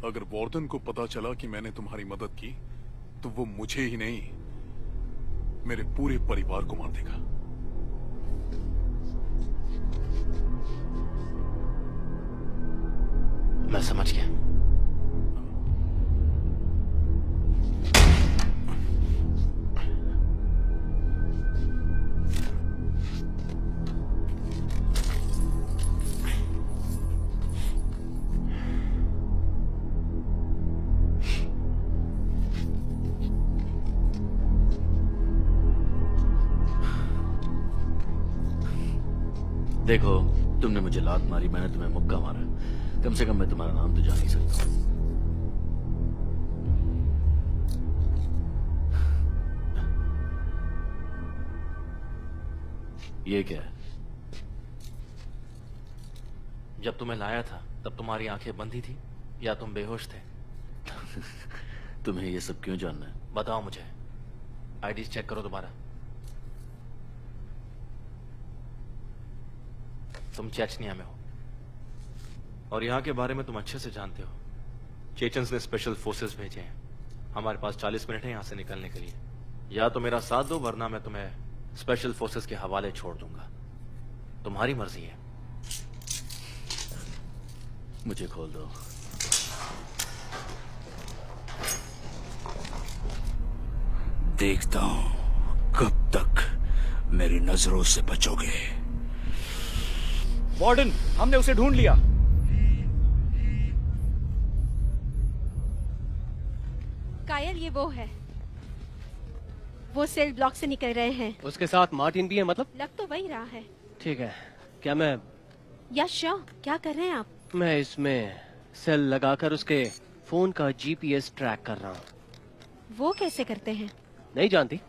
अगर वॉर्डन को पता चला कि मैंने तुम्हारी मदद की तो वो मुझे ही नहीं, मेरे पूरे परिवार को मार देगा। मैं समझ गया। देखो, तुमने मुझे लात मारी, मैंने तुम्हें मुक्का मारा। कम से कम मैं तुम्हारा नाम तो जान ही सकता हूँ। ये क्या है? जब तुम्हें लाया था तब तुम्हारी आंखें बंदी थी या तुम बेहोश थे? तुम्हें ये सब क्यों जानना है? बताओ मुझे। आईडी चेक करो दोबारा। तुम चेचनिया में हो और यहाँ के बारे में तुम अच्छे से जानते हो। चेचन्स ने स्पेशल फोर्सेस भेजे हैं। हमारे पास 40 मिनट है यहाँ से निकलने के लिए। या तो मेरा साथ दो, वरना मैं तुम्हें स्पेशल फोर्सेस के हवाले छोड़ दूंगा। तुम्हारी मर्जी है। मुझे खोल दो। देखता हूं कब तक मेरी नजरों से बचोगे। वार्डन, हमने उसे ढूंढ लिया। कायल, ये वो है। वो सेल ब्लॉक से निकल रहे हैं। उसके साथ मार्टिन भी है मतलब? लग तो वही रहा है। ठीक है। क्या मैं श्योर, क्या कर रहे हैं आप? मैं इसमें सेल लगाकर उसके फोन का जीपीएस ट्रैक कर रहा हूँ। वो कैसे करते हैं? नहीं जानती?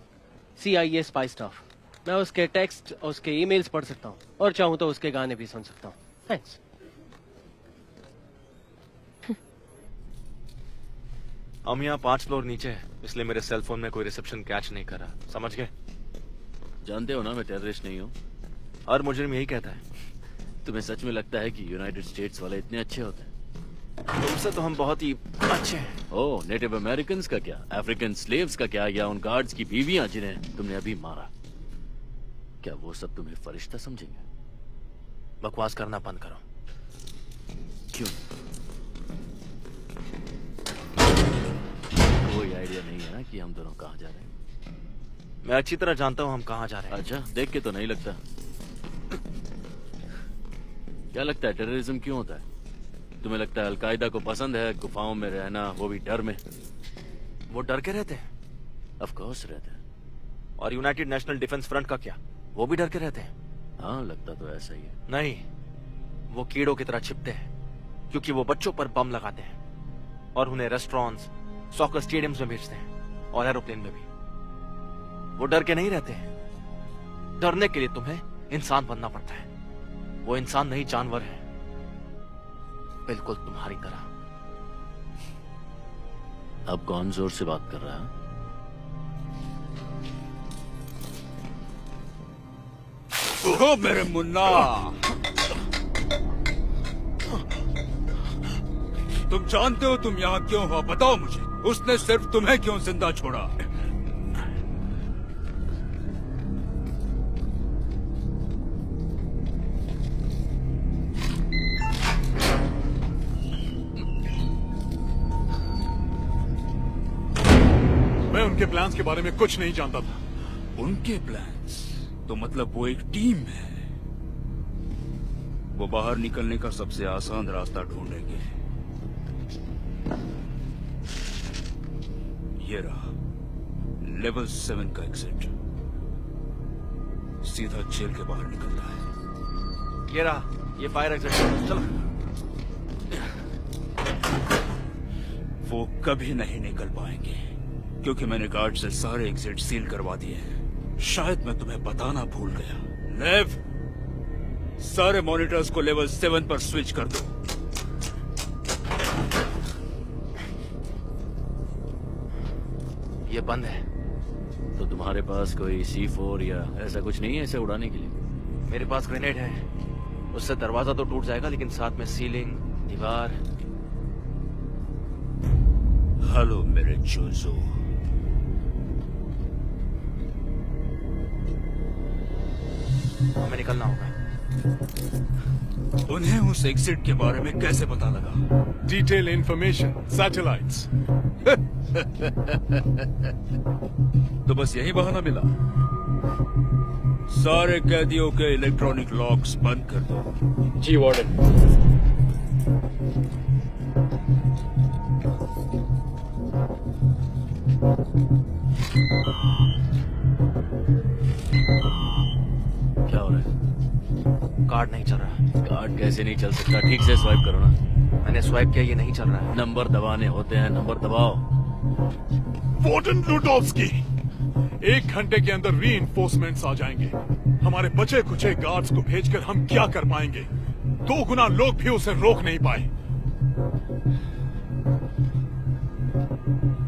CIA spy staff. मैं उसके टेक्स्ट और उसके ईमेल्स पढ़ सकता हूँ और चाहूँ तो उसके गाने भी सुन सकता हूँ। थैंक्स। हम यहाँ 5 फ्लोर नीचे है, इसलिए मेरे सेल फोन में कोई रिसेप्शन कैच नहीं कर रहा। समझ गए? जानते हो ना मैं टेररिस्ट नहीं हूँ। और मुजरिम यही कहता है। तुम्हें सच में लगता है कि यूनाइटेड स्टेट्स वाले इतने अच्छे होते हैं? तुमसे तो हम बहुत ही अच्छे हैं। ओह, नेटिव अमेरिकन का क्या, अफ्रीकन स्लेव्स का क्या, या उन गार्ड्स की बीवियां जिन्हें तुमने अभी मारा, क्या वो सब तुम्हें फरिश्ता समझेंगे? बकवास करना बंद करो। क्यों? कोई आइडिया नहीं है ना कि हम दोनों कहाँ जा रहे हैं? मैं अच्छी तरह जानता हूँ हम कहाँ जा रहे हैं। अच्छा, देख के तो नहीं लगता। क्या लगता है टेररिज्म क्यों होता है? तुम्हें लगता है अलकायदा को पसंद है गुफाओं में रहना, वो भी डर में? वो डर के रहते हैं? ऑफ कोर्स रहते हैं। और यूनाइटेड नेशनल डिफेंस फ्रंट का क्या, वो भी डर के रहते हैं? हाँ, लगता तो ऐसा ही है। नहीं, वो कीड़ों की तरह छिपते हैं, क्योंकि वो बच्चों पर बम लगाते हैं और उन्हें रेस्टोरेंट्स, सॉकर स्टेडियम्स में भेजते हैं और एरोप्लेन में भी। वो डर के नहीं रहते हैं। डरने के लिए तुम्हें इंसान बनना पड़ता है। वो इंसान नहीं, जानवर है, बिल्कुल तुम्हारी तरह। अब कौन जोर से बात कर रहा है? ओ मेरे मुन्ना, तुम जानते हो तुम यहाँ क्यों हो? बताओ मुझे, उसने सिर्फ तुम्हें क्यों जिंदा छोड़ा? मैं उनके प्लान्स के बारे में कुछ नहीं जानता था। उनके प्लान्स? तो मतलब वो एक टीम है। वो बाहर निकलने का सबसे आसान रास्ता ढूंढेंगे। ये रहा लेवल 7 का एग्जिट, सीधा जेल के बाहर निकलता है। ये रहा, ये फायर एग्जिट। चलो। वो कभी नहीं निकल पाएंगे, क्योंकि मैंने गार्ड से सारे एग्जिट सील करवा दिए हैं। शायद मैं तुम्हें बताना भूल गया। लेव, सारे मॉनिटर्स को लेवल 7 पर स्विच कर दो। ये बंद है। तो तुम्हारे पास कोई C4 या ऐसा कुछ नहीं है इसे उड़ाने के लिए? मेरे पास ग्रेनेड है, उससे दरवाजा तो टूट जाएगा, लेकिन साथ में सीलिंग, दीवार। हेलो मेरे चूजो, हमें निकलना होगा। उन्हें उस एग्जिट के बारे में कैसे पता लगा? Detail information, satellites. तो बस यही बहाना मिला? सारे कैदियों के इलेक्ट्रॉनिक लॉक्स बंद कर दो। जी वार्डन। क्या हो रहा है? कार्ड नहीं चल रहा। कार्ड कैसे नहीं चल सकता? ठीक से स्वाइप करो ना। मैंने स्वाइप किया, ये नहीं चल रहा है। नंबर दबाने होते हैं, नंबर दबाओ। वार्डन लुडोव्स्की, 1 घंटे के अंदर रीइंफोर्समेंट्स आ जाएंगे। हमारे बचे खुचे गार्ड्स को भेजकर हम क्या कर पाएंगे? 2 गुना लोग भी उसे रोक नहीं पाए।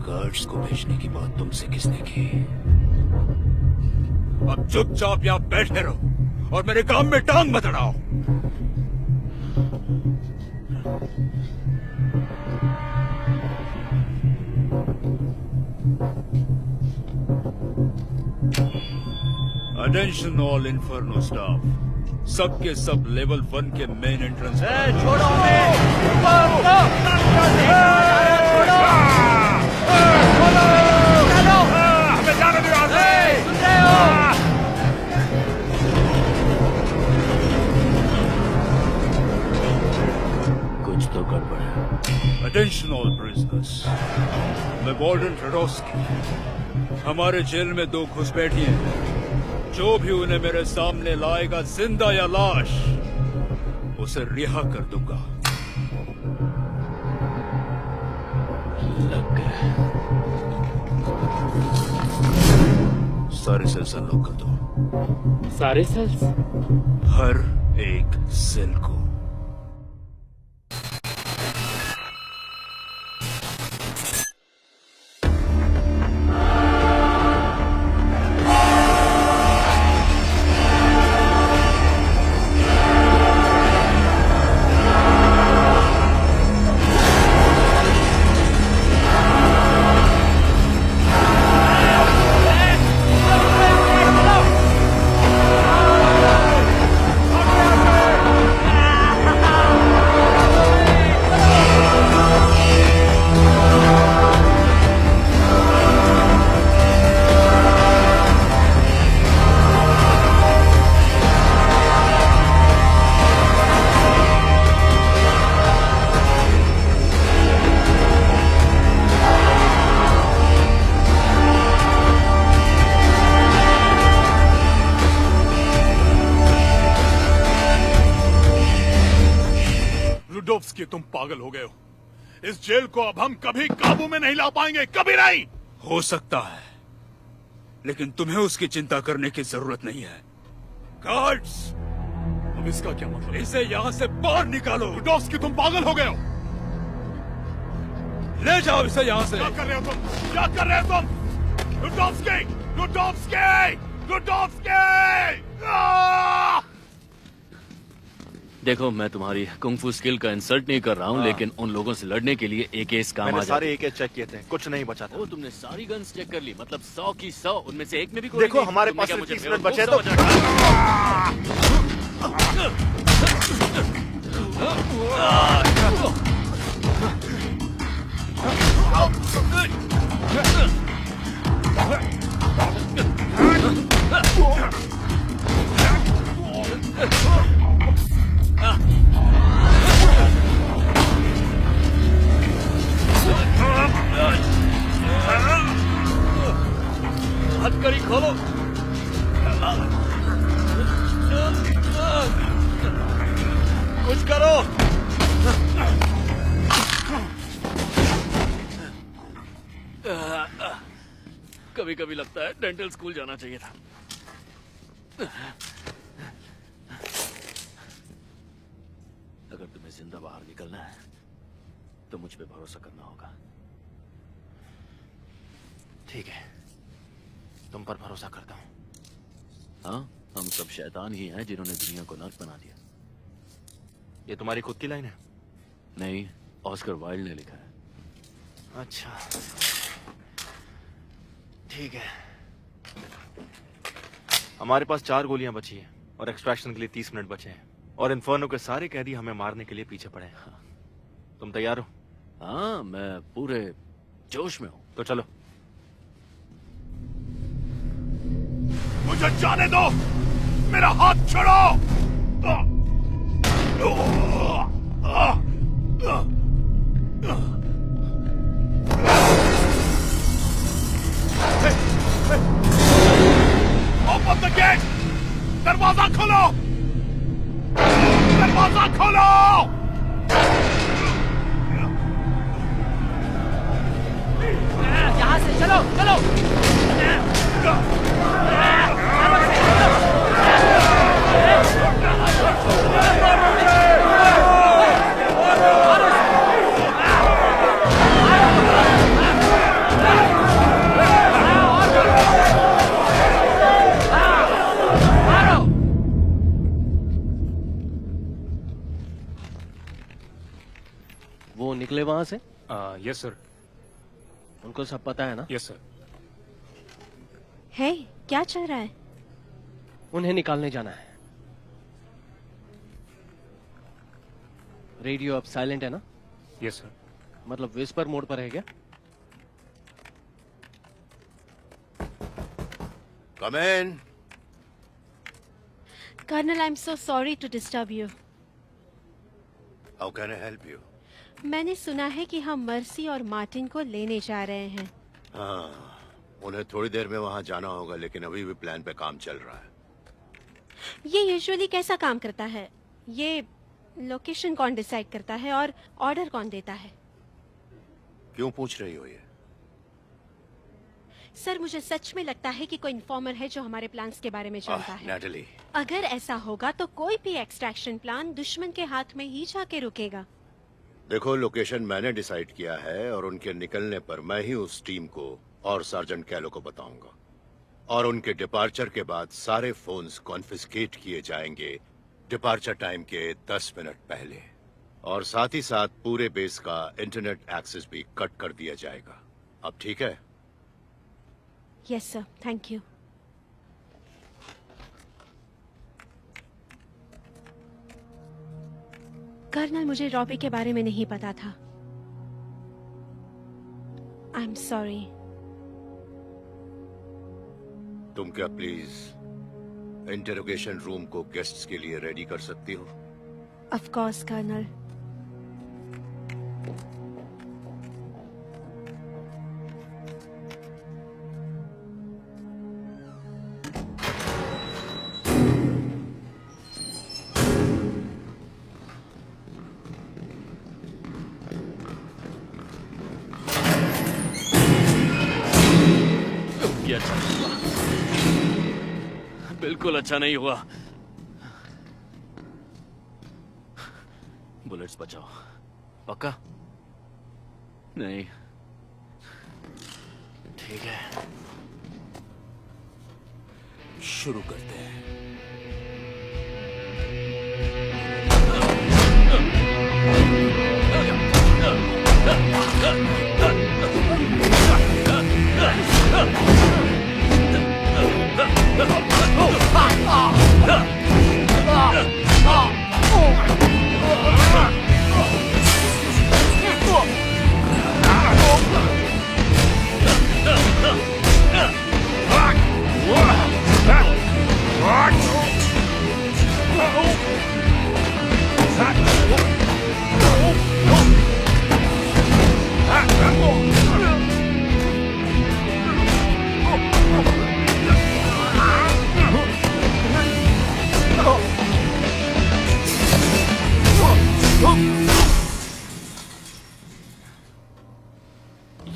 गार्ड्स को भेजने की बात तुमसे किसने की? अब चुपचाप यहाँ बैठे रहो और मेरे काम में टांग मत अड़ाओ। अटेंशन ऑल इन्फर्नो स्टाफ, सबके सब लेवल 1 के मेन एंट्रेंस। छोड़ो हमें जाने दो। कुछ तो गड़बड़ है। अटेंशन ऑल प्रिजनर्स, मैं वार्डन ट्रेडोस्की। हमारे जेल में 2 घुसपैठिए हैं। जो भी उन्हें मेरे सामने लाएगा, जिंदा या लाश, उसे रिहा कर दूंगा। लग गए। सारे सेल्स अनलॉक कर दो। सारे सेल्स? हर एक सेल को। पागल हो गए हो। इस जेल को अब हम कभी काबू में नहीं ला पाएंगे, कभी नहीं। हो सकता है, लेकिन तुम्हें उसकी चिंता करने की जरूरत नहीं है। गार्ड्स, अब इसका क्या मतलब? इसे यहाँ से बाहर निकालो। रुडोव्स्की, तुम पागल हो गए हो। ले जाओ इसे यहाँ से। क्या कर रहे हो तुम? क्या कर रहे हो तुम? रुडोव्स्की! रुडोव्स्की! रुडोव्स्की! देखो, मैं तुम्हारी कुंग-फू स्किल का इंसल्ट नहीं कर रहा हूँ, लेकिन उन लोगों से लड़ने के लिए एक केस काम आ मैंने जाता है। सारे एके चेक किए थे, कुछ नहीं बचा था। ओ, तुमने सारी गन्स चेक कर ली, मतलब 100 की 100, उनमें से एक में भी कोई देखो, नहीं। हमारे तुमने पास क्या सिर्फ मुझे 30 मिनट बेवकूफ बचे तो हथकड़ी खोलो। कुछ करो। कभी कभी लगता है डेंटल स्कूल जाना चाहिए था। अगर तुम्हें जिंदा बाहर निकलना है तो मुझ पे भरोसा करना होगा। ठीक है, तुम पर भरोसा करता हूँ। हाँ, हम सब शैतान ही हैं जिन्होंने दुनिया को नर्क बना दिया। ये तुम्हारी खुद की लाइन है? नहीं, ऑस्कर वाइल्ड ने लिखा है। अच्छा, ठीक है। हमारे पास 4 गोलियां बची हैं और एक्सट्रैक्शन के लिए 30 मिनट बचे हैं, और इन्फर्नो के सारे कैदी हमें मारने के लिए पीछे पड़े हैं। तुम तैयार हो? हाँ, मैं पूरे जोश में हूँ। तो चलो। मुझे जाने दो, मेरा हाथ छोड़ो। Open the gate! दरवाजा खोलो! दरवाजा खोलो! यहाँ से चलो, चलो। वो निकले वहां से? Yes sir. उनको सब पता है ना? Yes sir. है, क्या चल रहा है? उन्हें निकालने जाना है। रेडियो अब साइलेंट है ना? Yes sir. मतलब विस्पर मोड पर है क्या? Come in. Colonel, I am so sorry to disturb you. How can I help you? मैंने सुना है कि हम मर्सी और मार्टिन को लेने जा रहे हैं। हाँ, उन्हें थोड़ी देर में वहां जाना होगा, लेकिन अभी भी प्लान पे काम चल रहा है। ये यूजुअली कैसा काम करता है? ये लोकेशन कौन डिसाइड करता है और ऑर्डर कौन देता है? क्यों पूछ रही हो ये? सर, मुझे सच में लगता है कि कोई इन्फॉर्मर है जो हमारे प्लान्स के बारे में जानता है। नैटली, अगर ऐसा होगा तो कोई भी एक्सट्रैक्शन प्लान दुश्मन के हाथ में ही जाके रुकेगा। देखो, लोकेशन मैंने डिसाइड किया है और उनके निकलने पर मैं ही उस टीम को और सार्जेंट कैलो को बताऊंगा, और उनके डिपार्चर के बाद सारे फोन्स कॉन्फिस्केट किए जाएंगे डिपार्चर टाइम के 10 मिनट पहले, और साथ ही साथ पूरे बेस का इंटरनेट एक्सेस भी कट कर दिया जाएगा। अब ठीक है? Yes sir, thank you. Colonel, मुझे रॉबी के बारे में नहीं पता था। I am sorry. तुम क्या प्लीज इंटरोगेशन रूम को गेस्ट्स के लिए रेडी कर सकती हो? Of course Colonel. अच्छा नहीं हुआ, बिल्कुल अच्छा नहीं हुआ। बुलेट्स बचाओ। पक्का? नहीं, ठीक है, शुरू करते हैं।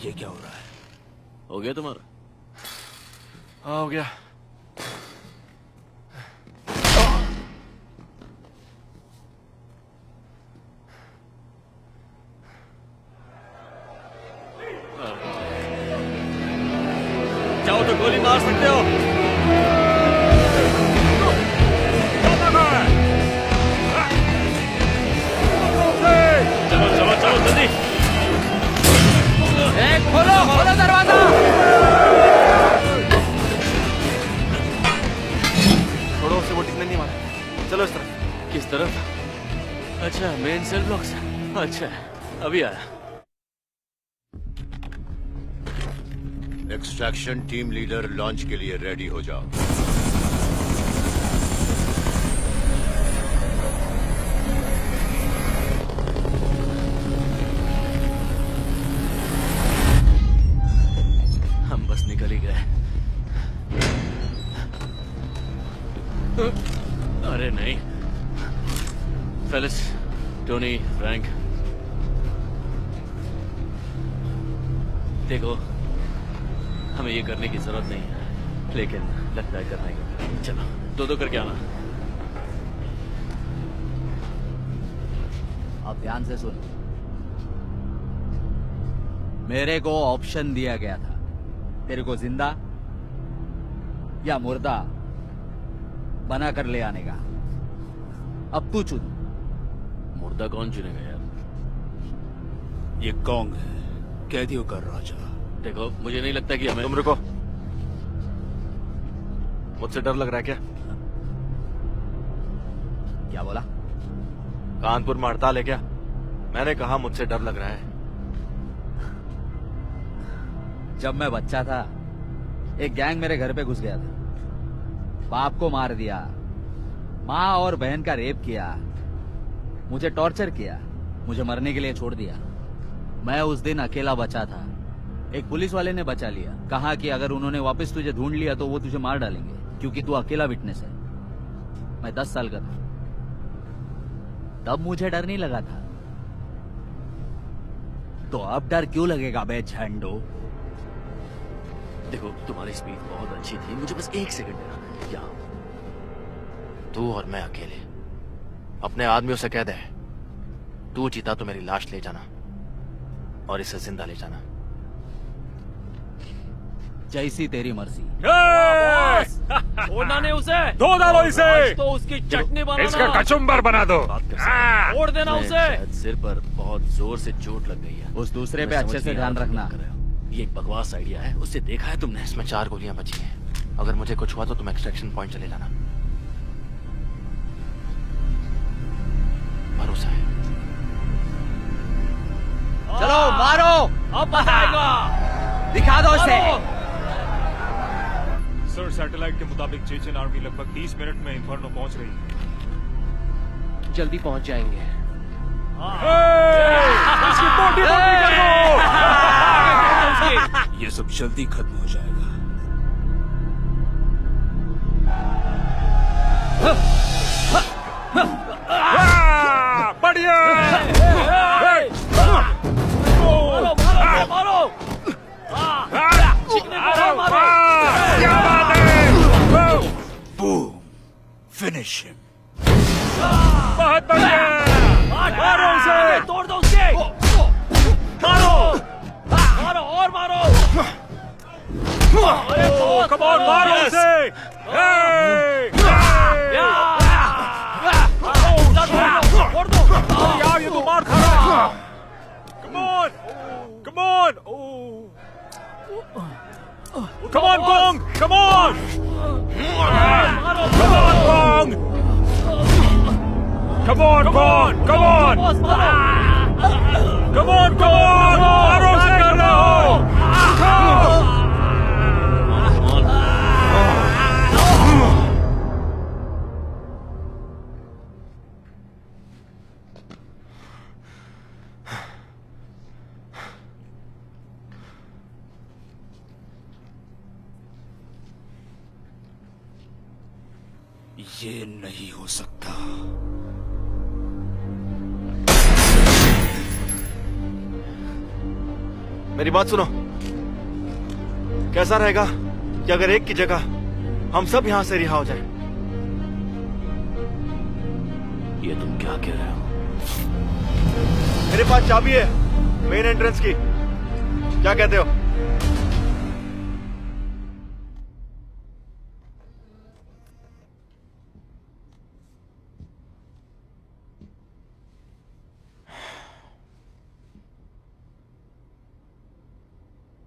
ये क्या हो रहा है? हो गया तुम्हारा? हाँ, हो गया। चाहो तो गोली मार सकते हो। चलो चलो चलो जल्दी। खोलो खोलो दरवाजा। छोड़ो उसे, वो टिकने नहीं वाला। चलो इस तरफ। किस तरफ? अच्छा, मेन सेल ब्लॉक से। अच्छा, अभी आया। एक्सट्रैक्शन टीम लीडर लॉन्च के लिए रेडी हो जाओ। हम बस निकल ही गए। अरे नहीं, फेलिस, टोनी, फ्रैंक, देखो हमें ये करने की जरूरत नहीं है, लेकिन लगता है करना ही। चलो दो दो करके आना। अब ध्यान से सुन, मेरे को ऑप्शन दिया गया था, तेरे को जिंदा या मुर्दा बना कर ले आने का। अब तू चुन। मुर्दा कौन चुनेगा यार? ये कौन है? कैदियों का राजा। देखो मुझे नहीं लगता कि हमें। तुम रुको, मुझसे डर लग रहा है क्या? क्या बोला? कानपुर में हड़ताल है क्या? मैंने कहा मुझसे डर लग रहा है। जब मैं बच्चा था, एक गैंग मेरे घर पे घुस गया था, बाप को मार दिया, माँ और बहन का रेप किया, मुझे टॉर्चर किया, मुझे मरने के लिए छोड़ दिया। मैं उस दिन अकेला बचा था। एक पुलिस वाले ने बचा लिया, कहा कि अगर उन्होंने वापस तुझे ढूंढ लिया तो वो तुझे मार डालेंगे, क्योंकि तू अकेला विटनेस है। मैं 10 साल का था, तब मुझे डर नहीं लगा था, तो अब डर क्यों लगेगा बे झंडो? देखो तुम्हारी स्पीड बहुत अच्छी थी, मुझे बस 1 सेकंड देना। क्या तू और मैं अकेले? अपने आदमियों से कह दे, तू जीता तो मेरी लाश ले जाना और इसे जिंदा ले जाना। जैसी तेरी मर्जी। छोड़ना नहीं उसे। धो डालो इसे। तो उसकी चटनी बनाना। इसका कचुम्बर बना दो। छोड़ देना उसे। शायद सिर पर बहुत जोर से चोट लग गई है। उस दूसरे पे अच्छे से ध्यान रखना। ये एक बकवास आइडिया है, उससे देखा है तुमने? इसमें 4 गोलियां बची हैं। अगर मुझे कुछ हुआ तो तुम एक्सट्रैक्शन पॉइंट चले जाना। भरोसा है। चलो मारो, अब मजा आएगा। दिखा दो इसे। सर, सैटेलाइट के मुताबिक चेचन आर्मी लगभग 30 मिनट में इंफर्नो पहुंच रही है। जल्दी पहुंच जाएंगे। इसकी बोटी बंद कर दो। ये सब जल्दी खत्म हो जाएगा। बढ़िया। मारो मारो मारो। चिकने को मारो। finish him. बहुत बढ़िया। मारो उसे, तोड़ दो उसके। मारो, मारो और मारो। Come on, मारो उसे। तोड़ दो। यार ये तो मार खा रहा है। Come on, come on. Come on, Kong, come on. Come on, Kong. Come on, Kong, come on. Come on, Kong. मारो उसे कर रहे हो। ये नहीं हो सकता। मेरी बात सुनो। कैसा रहेगा कि अगर एक की जगह हम सब यहां से रिहा हो जाए? ये तुम क्या कह रहे हो? मेरे पास चाबी है मेन एंट्रेंस की। क्या कहते हो?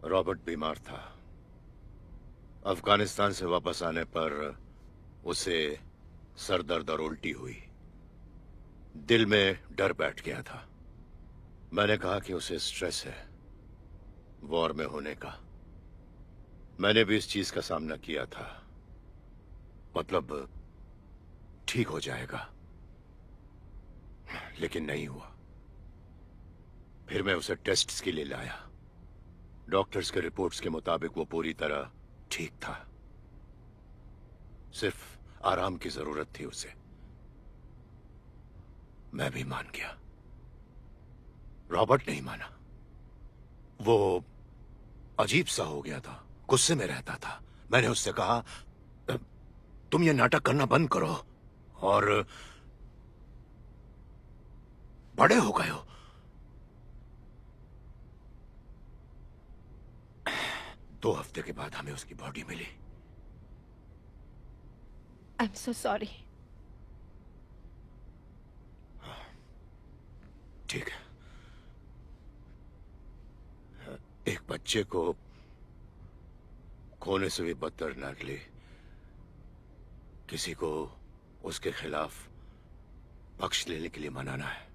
रॉबर्ट बीमार था। अफगानिस्तान से वापस आने पर उसे सरदर्द और उल्टी हुई। दिल में डर बैठ गया था। मैंने कहा कि उसे स्ट्रेस है वॉर में होने का। मैंने भी इस चीज का सामना किया था। मतलब ठीक हो जाएगा, लेकिन नहीं हुआ। फिर मैं उसे टेस्ट्स के लिए लाया। डॉक्टर्स के रिपोर्ट्स के मुताबिक वो पूरी तरह ठीक था। सिर्फ आराम की जरूरत थी उसे। मैं भी मान गया। रॉबर्ट नहीं माना। वो अजीब सा हो गया था, गुस्से में रहता था। मैंने उससे कहा, तुम ये नाटक करना बंद करो और बड़े हो गए हो। 2 हफ्ते के बाद हमें उसकी body milli. I'm so sorry. ठीक है। एक बच्चे को खोने से भी बदतर नकली किसी को उसके खिलाफ पक्ष लेने के लिए मनाना है।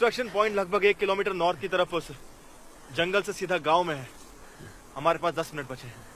एक्सट्रैक्शन पॉइंट लगभग 1 किलोमीटर नॉर्थ की तरफ उस जंगल से सीधा गांव में है। हमारे पास 10 मिनट बचे हैं।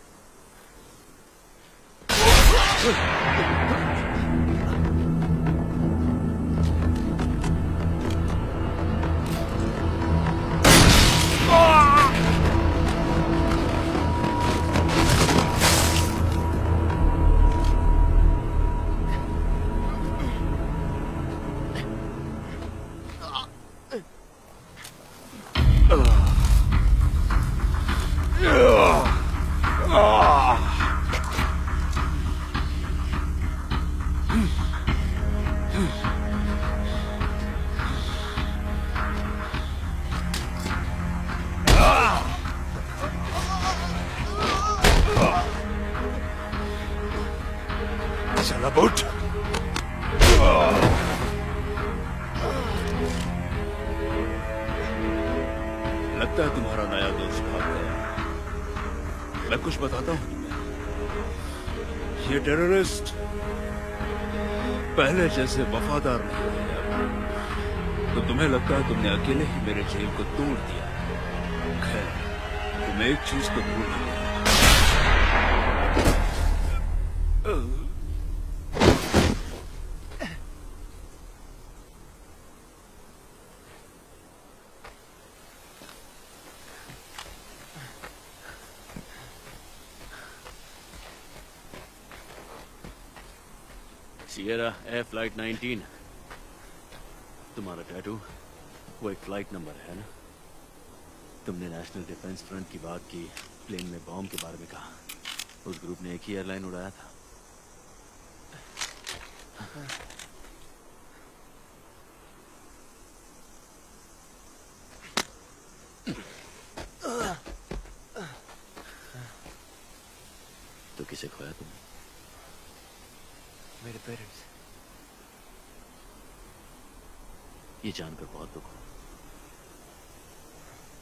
लगता है तुम्हारा नया दोस्त भाग गया। मैं कुछ बताता हूं तुम्हें। ये टेररिस्ट पहले जैसे वफादार नहीं रहे। तो तुम्हें लगता है तुमने अकेले ही मेरे जेल को तोड़ दिया। खैर, तुम एक चीज तो भूल गए। Sierra air flight 19। तुम्हारा टैटू वो एक फ्लाइट नंबर है ना? तुमने नेशनल डिफेंस फ्रंट की बात की, प्लेन में बॉम्ब के बारे में कहा। उस ग्रुप ने एक ही एयरलाइन उड़ाया था। तो किसे खोया तुमने? मेरे पेरेंट्स। ये जानकर बहुत दुख हुआ।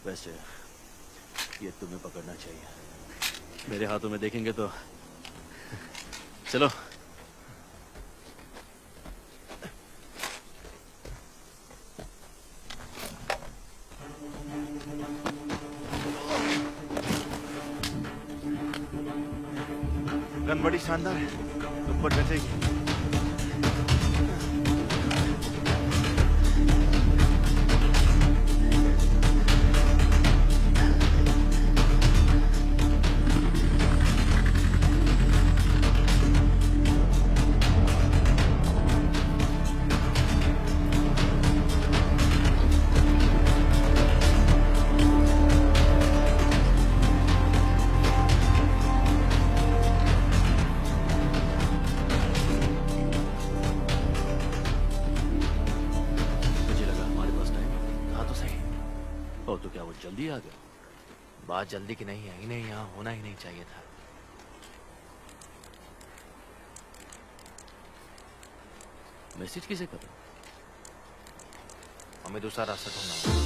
वैसे ये तुम्हें पकड़ना चाहिए। मेरे हाथों में देखेंगे तो चलो। गन बड़ी शानदार है, ऊपर बचेगी। जल्दी आ गया। बात जल्दी की नहीं है, इन्हें यहाँ होना ही नहीं चाहिए था। मैसेज किसे कर रहा हूँ? हमें दूसरा रास्ता ढूंढना होगा।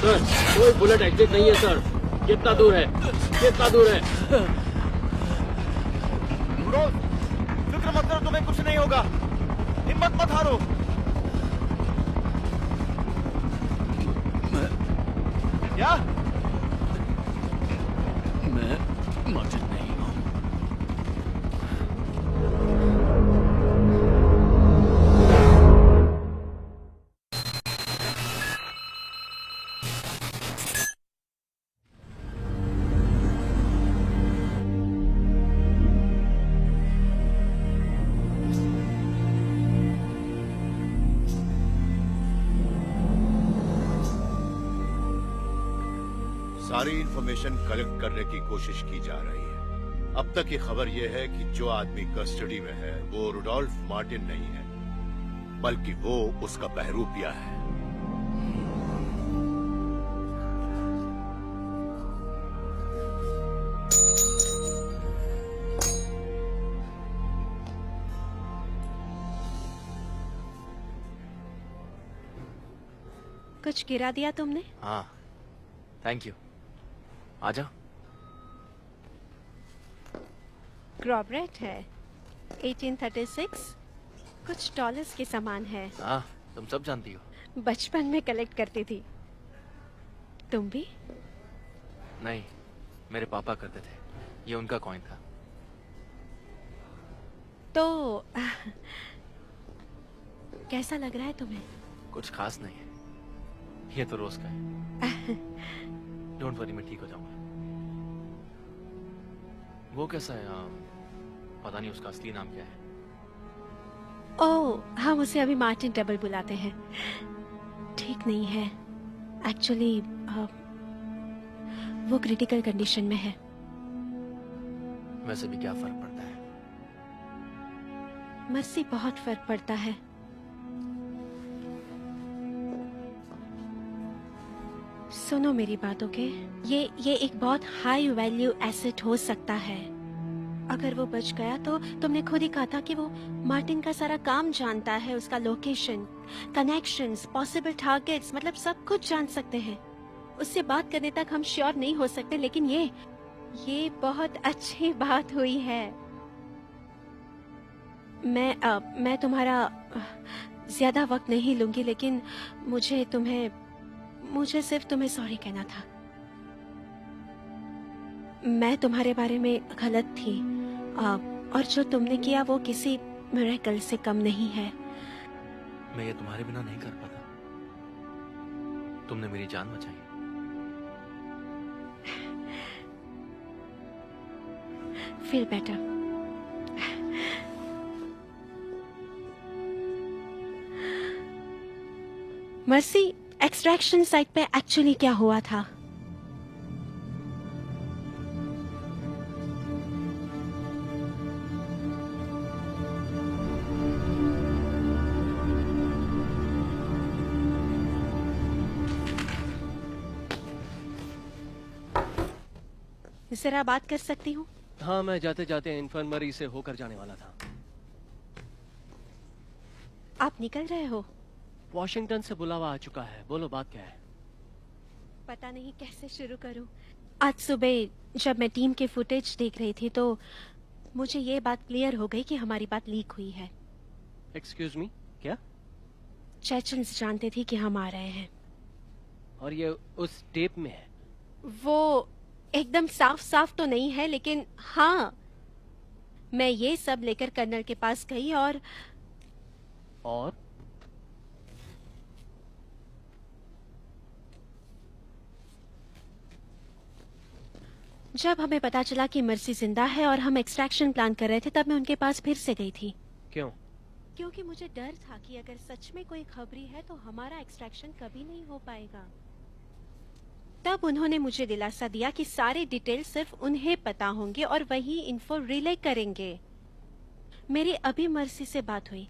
सर, कोई बुलेट एग्जिट नहीं है सर। कितना दूर है? कितना दूर है? फिक्र मत करो, तुम्हें कुछ नहीं होगा। हिम्मत मत हारो। क्या? मैं मार्टिन नहीं हूं। सारी इंफॉर्मेशन कलेक्ट करने की कोशिश की जा रही है। अब तक की खबर यह है कि जो आदमी कस्टडी में है वो रुडोल्फ मार्टिन नहीं है, बल्कि वो उसका बहरूपिया है। कुछ गिरा दिया तुमने? हाँ, थैंक यू। आजा। ग्रॉबरेट है, 1836। कुछ डॉलर्स के सामान है। हाँ, तुम सब जानती हो। बचपन में कलेक्ट करती थी। तुम भी? नहीं, मेरे पापा करते थे। ये उनका कॉइन था। तो कैसा लग रहा है तुम्हें? कुछ खास नहीं है, ये तो रोज का है। डोंट वरी, मैं ठीक हो जाऊंगा। वो कैसा है? पता नहीं उसका असली नाम क्या है। ओह, हम उसे अभी मार्टिन डबल बुलाते हैं। ठीक नहीं है एक्चुअली, वो क्रिटिकल कंडीशन में है। वैसे भी क्या फर्क पड़ता है? मर्सी, बहुत फर्क पड़ता है। सुनो मेरी बात, ओके? ये एक बहुत हाई वैल्यू एसेट हो सकता है। अगर वो बच गया तो तुमने खुद ही कहा था कि वो मार्टिन का सारा काम जानता है, उसका लोकेशन, कनेक्शंस, पॉसिबल टारगेट्स, मतलब सब कुछ जान सकते हैं। उससे बात करने तक हम श्योर नहीं हो सकते, लेकिन ये बहुत अच्छी बात हुई है। मैं तुम्हारा ज्यादा वक्त नहीं लूंगी, लेकिन मुझे सिर्फ तुम्हें सॉरी कहना था। मैं तुम्हारे बारे में गलत थी, और जो तुमने किया वो किसी मिरेकल से कम नहीं है। मैं ये तुम्हारे बिना नहीं कर पाता। तुमने मेरी जान बचाई। Feel better. Mercy, extraction site पे एक्चुअली क्या हुआ था? जरा बात कर सकती हूँ? हाँ, मैं जाते जाते इन्फर्मरी से होकर जाने वाला था। आप निकल रहे हो? वॉशिंगटन से बुलावा आ चुका है। बोलो, बात क्या है? पता नहीं कैसे शुरू करूं। आज सुबह जब मैं टीम के फुटेज देख रही थी तो मुझे ये बात क्लियर हो गई कि हमारी बात लीक हुई है। एक्सक्यूज मी, क्या? चेचन्स जानते थे कि हम आ रहे हैं। और ये उस टेप में है? वो एकदम साफ साफ तो नहीं है, लेकिन हाँ, मैं ये सब लेकर कर्नल के पास गई और जब हमें पता चला कि मर्सी जिंदा है और हम एक्सट्रैक्शन प्लान कर रहे थे, तब मैं उनके पास फिर से गई थी। क्यों? क्योंकि मुझे डर था कि अगर सच में कोई खबरी है तो हमारा एक्सट्रैक्शन कभी नहीं हो पाएगा। तब उन्होंने मुझे दिलासा दिया कि सारे डिटेल सिर्फ उन्हें पता होंगे और वही इन्फो रिले करेंगे। मेरी अभी मर्सी से बात हुई।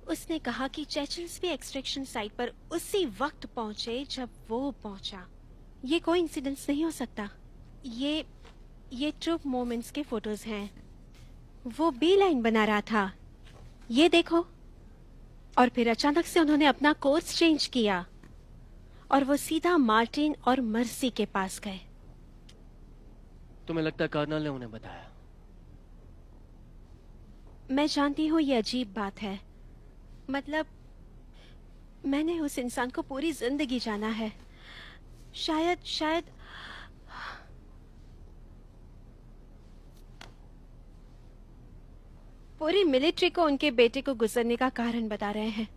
उसने कहा कि चेचन्स भी एक्सट्रैक्शन साइट पर उसी वक्त पहुंचे जब वो पहुंचा। ये कोई इंसिडेंस नहीं हो सकता। ये ट्रूप मोमेंट्स के फोटोज हैं। वो बी लाइन बना रहा था, ये देखो। और फिर अचानक से उन्होंने अपना कोर्स चेंज किया और वो सीधा मार्टिन और मर्सी के पास गए। तुम्हें लगता है कर्नल ने उन्हें बताया? मैं जानती हूँ ये अजीब बात है, मतलब मैंने उस इंसान को पूरी जिंदगी जाना है। शायद पूरी मिलिट्री को उनके बेटे को गुजरने का कारण बता रहे हैं।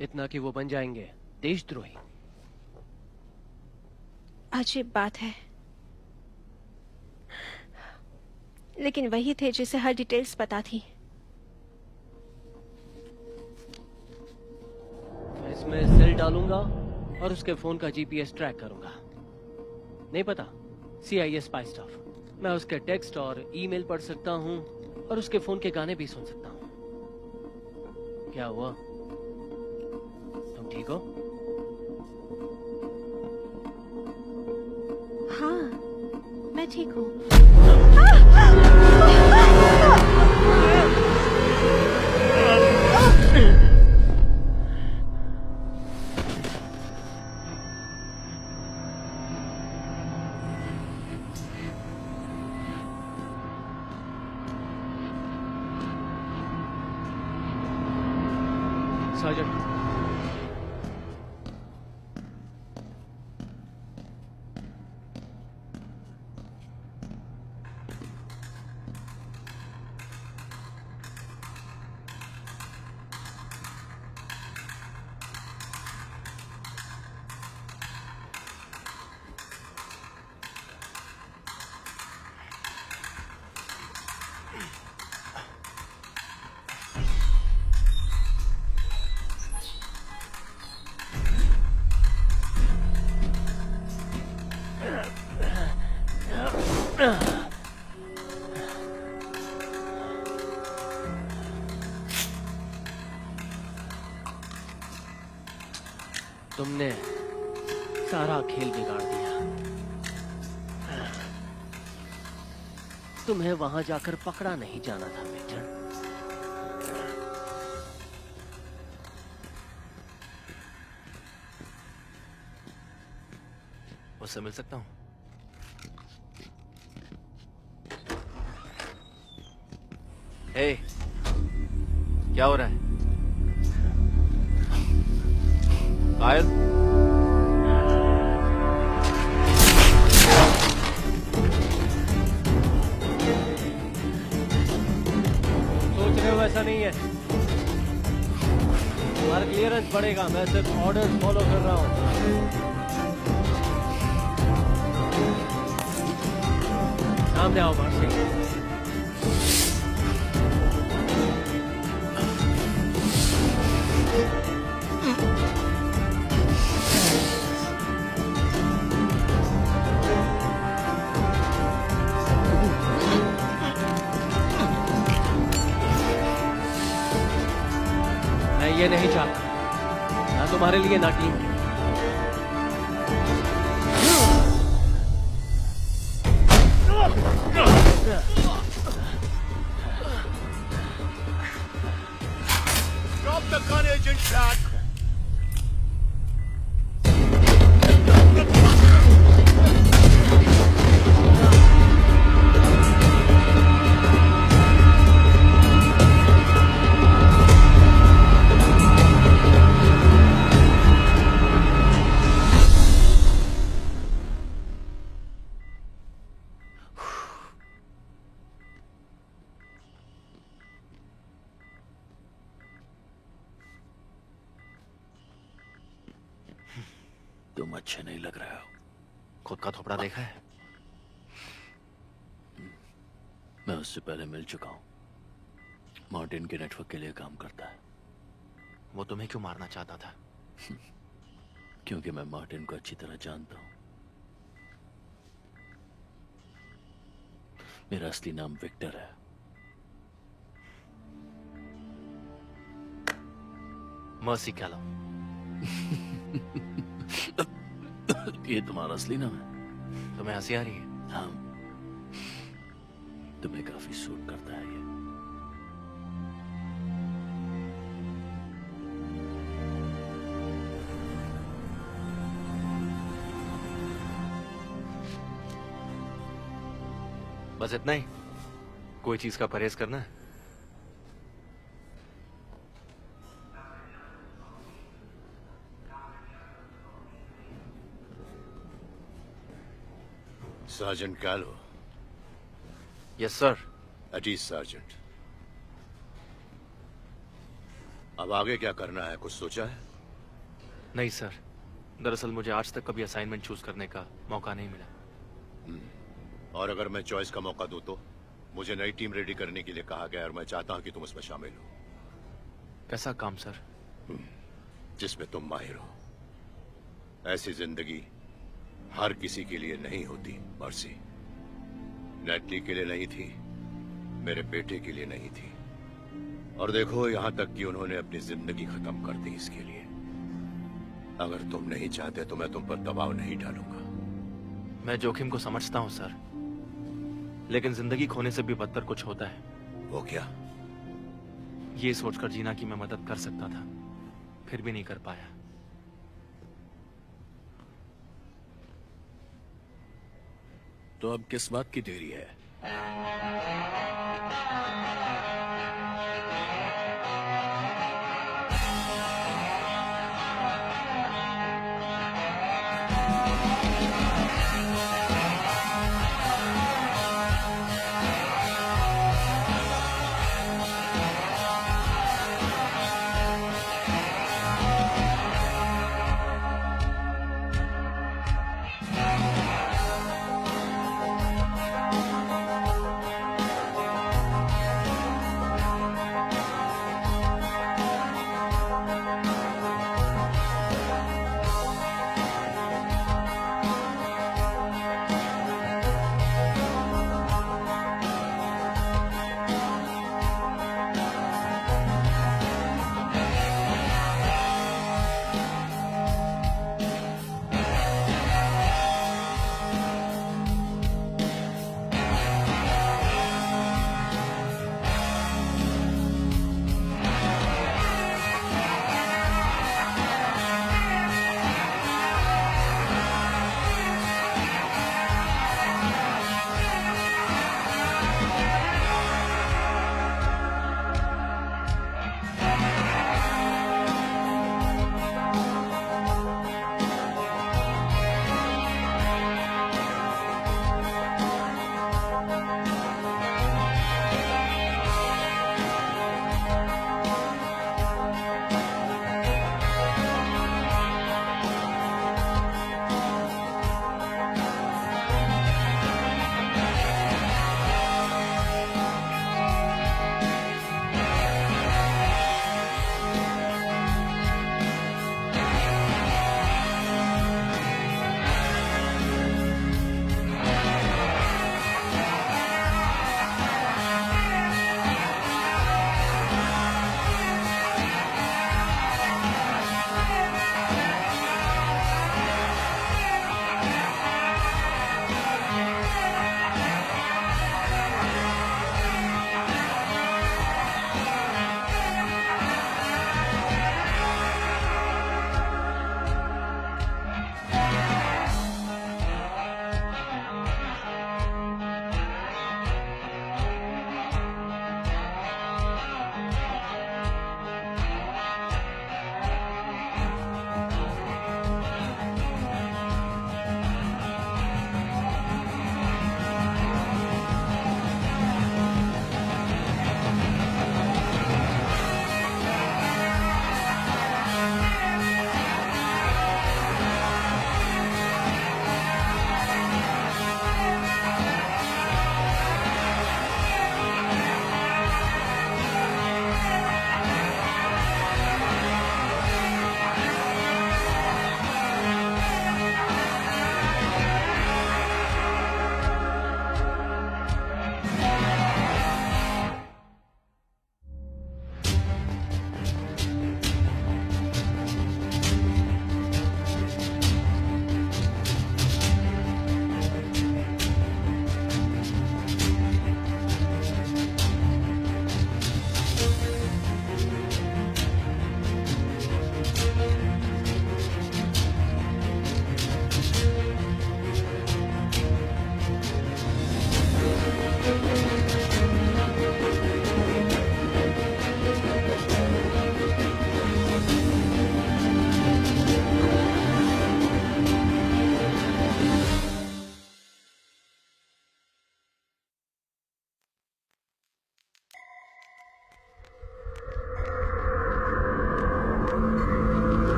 इतना कि वो बन जाएंगे देशद्रोही। अजीब बात है, लेकिन वही थे जिसे हर डिटेल्स पता थी। मैं इसमें सेल डालूंगा और उसके फोन का जीपीएस ट्रैक करूंगा। नहीं पता, CIA स्पाई स्टफ। मैं उसके टेक्स्ट और ईमेल पढ़ सकता हूं और उसके फोन के गाने भी सुन सकता हूं। क्या हुआ? तुम ठीक हो? हाँ, मैं ठीक हूँ। सार्जेंट, तुमने सारा खेल बिगाड़ दिया। तुम्हें वहां जाकर पकड़ा नहीं जाना था मेजर। उससे मिल सकता हूँ? हे, क्या हो रहा है? कायल? सोच रहे हो ऐसा नहीं है। तुम्हारा क्लियरेंस बढ़ेगा, मैं सिर्फ ऑर्डर फॉलो कर रहा हूँ। सामने आओ मार्सी। मैं ये नहीं चाहता, ना तुम्हारे लिए ना टीम के। Drop the gun, Agent Shack! तुम अच्छे नहीं लग रहे हो। खुद का थोपड़ा देखा है? मैं उससे पहले मिल चुका हूं। मार्टिन के नेटवर्क के लिए काम करता है। वो तुम्हें क्यों मारना चाहता था? क्योंकि मैं मार्टिन को अच्छी तरह जानता हूं। मेरा असली नाम विक्टर है। मर्सी कैलो। ये तुम्हारा असली नाम है? तुम्हें हंसी आ रही है? हाँ, तुम्हें काफी सूट करता है ये। बस इतना ही? कोई चीज का परहेज करना है? सार्जेंट कैलो। Yes sir. अजीज सार्जेंट, अब आगे क्या करना है, कुछ सोचा है? नहीं सर, दरअसल मुझे आज तक कभी असाइनमेंट चूज करने का मौका नहीं मिला। और अगर मैं चॉइस का मौका दूं तो? मुझे नई टीम रेडी करने के लिए कहा गया और मैं चाहता हूं कि तुम उसमें शामिल हो। कैसा काम सर? जिसमें तुम माहिर हो। ऐसी जिंदगी हर किसी के लिए नहीं होती मर्सी। नेटली के लिए नहीं थी, मेरे बेटे के लिए नहीं थी, और देखो यहां तक कि उन्होंने अपनी जिंदगी खत्म कर दी इसके लिए। अगर तुम नहीं चाहते तो मैं तुम पर दबाव नहीं डालूंगा। मैं जोखिम को समझता हूं सर, लेकिन जिंदगी खोने से भी बदतर कुछ होता है। वो क्या? ये सोचकर जीना कि मैं मदद कर सकता था, फिर भी नहीं कर पाया। तो अब किस बात की देरी है?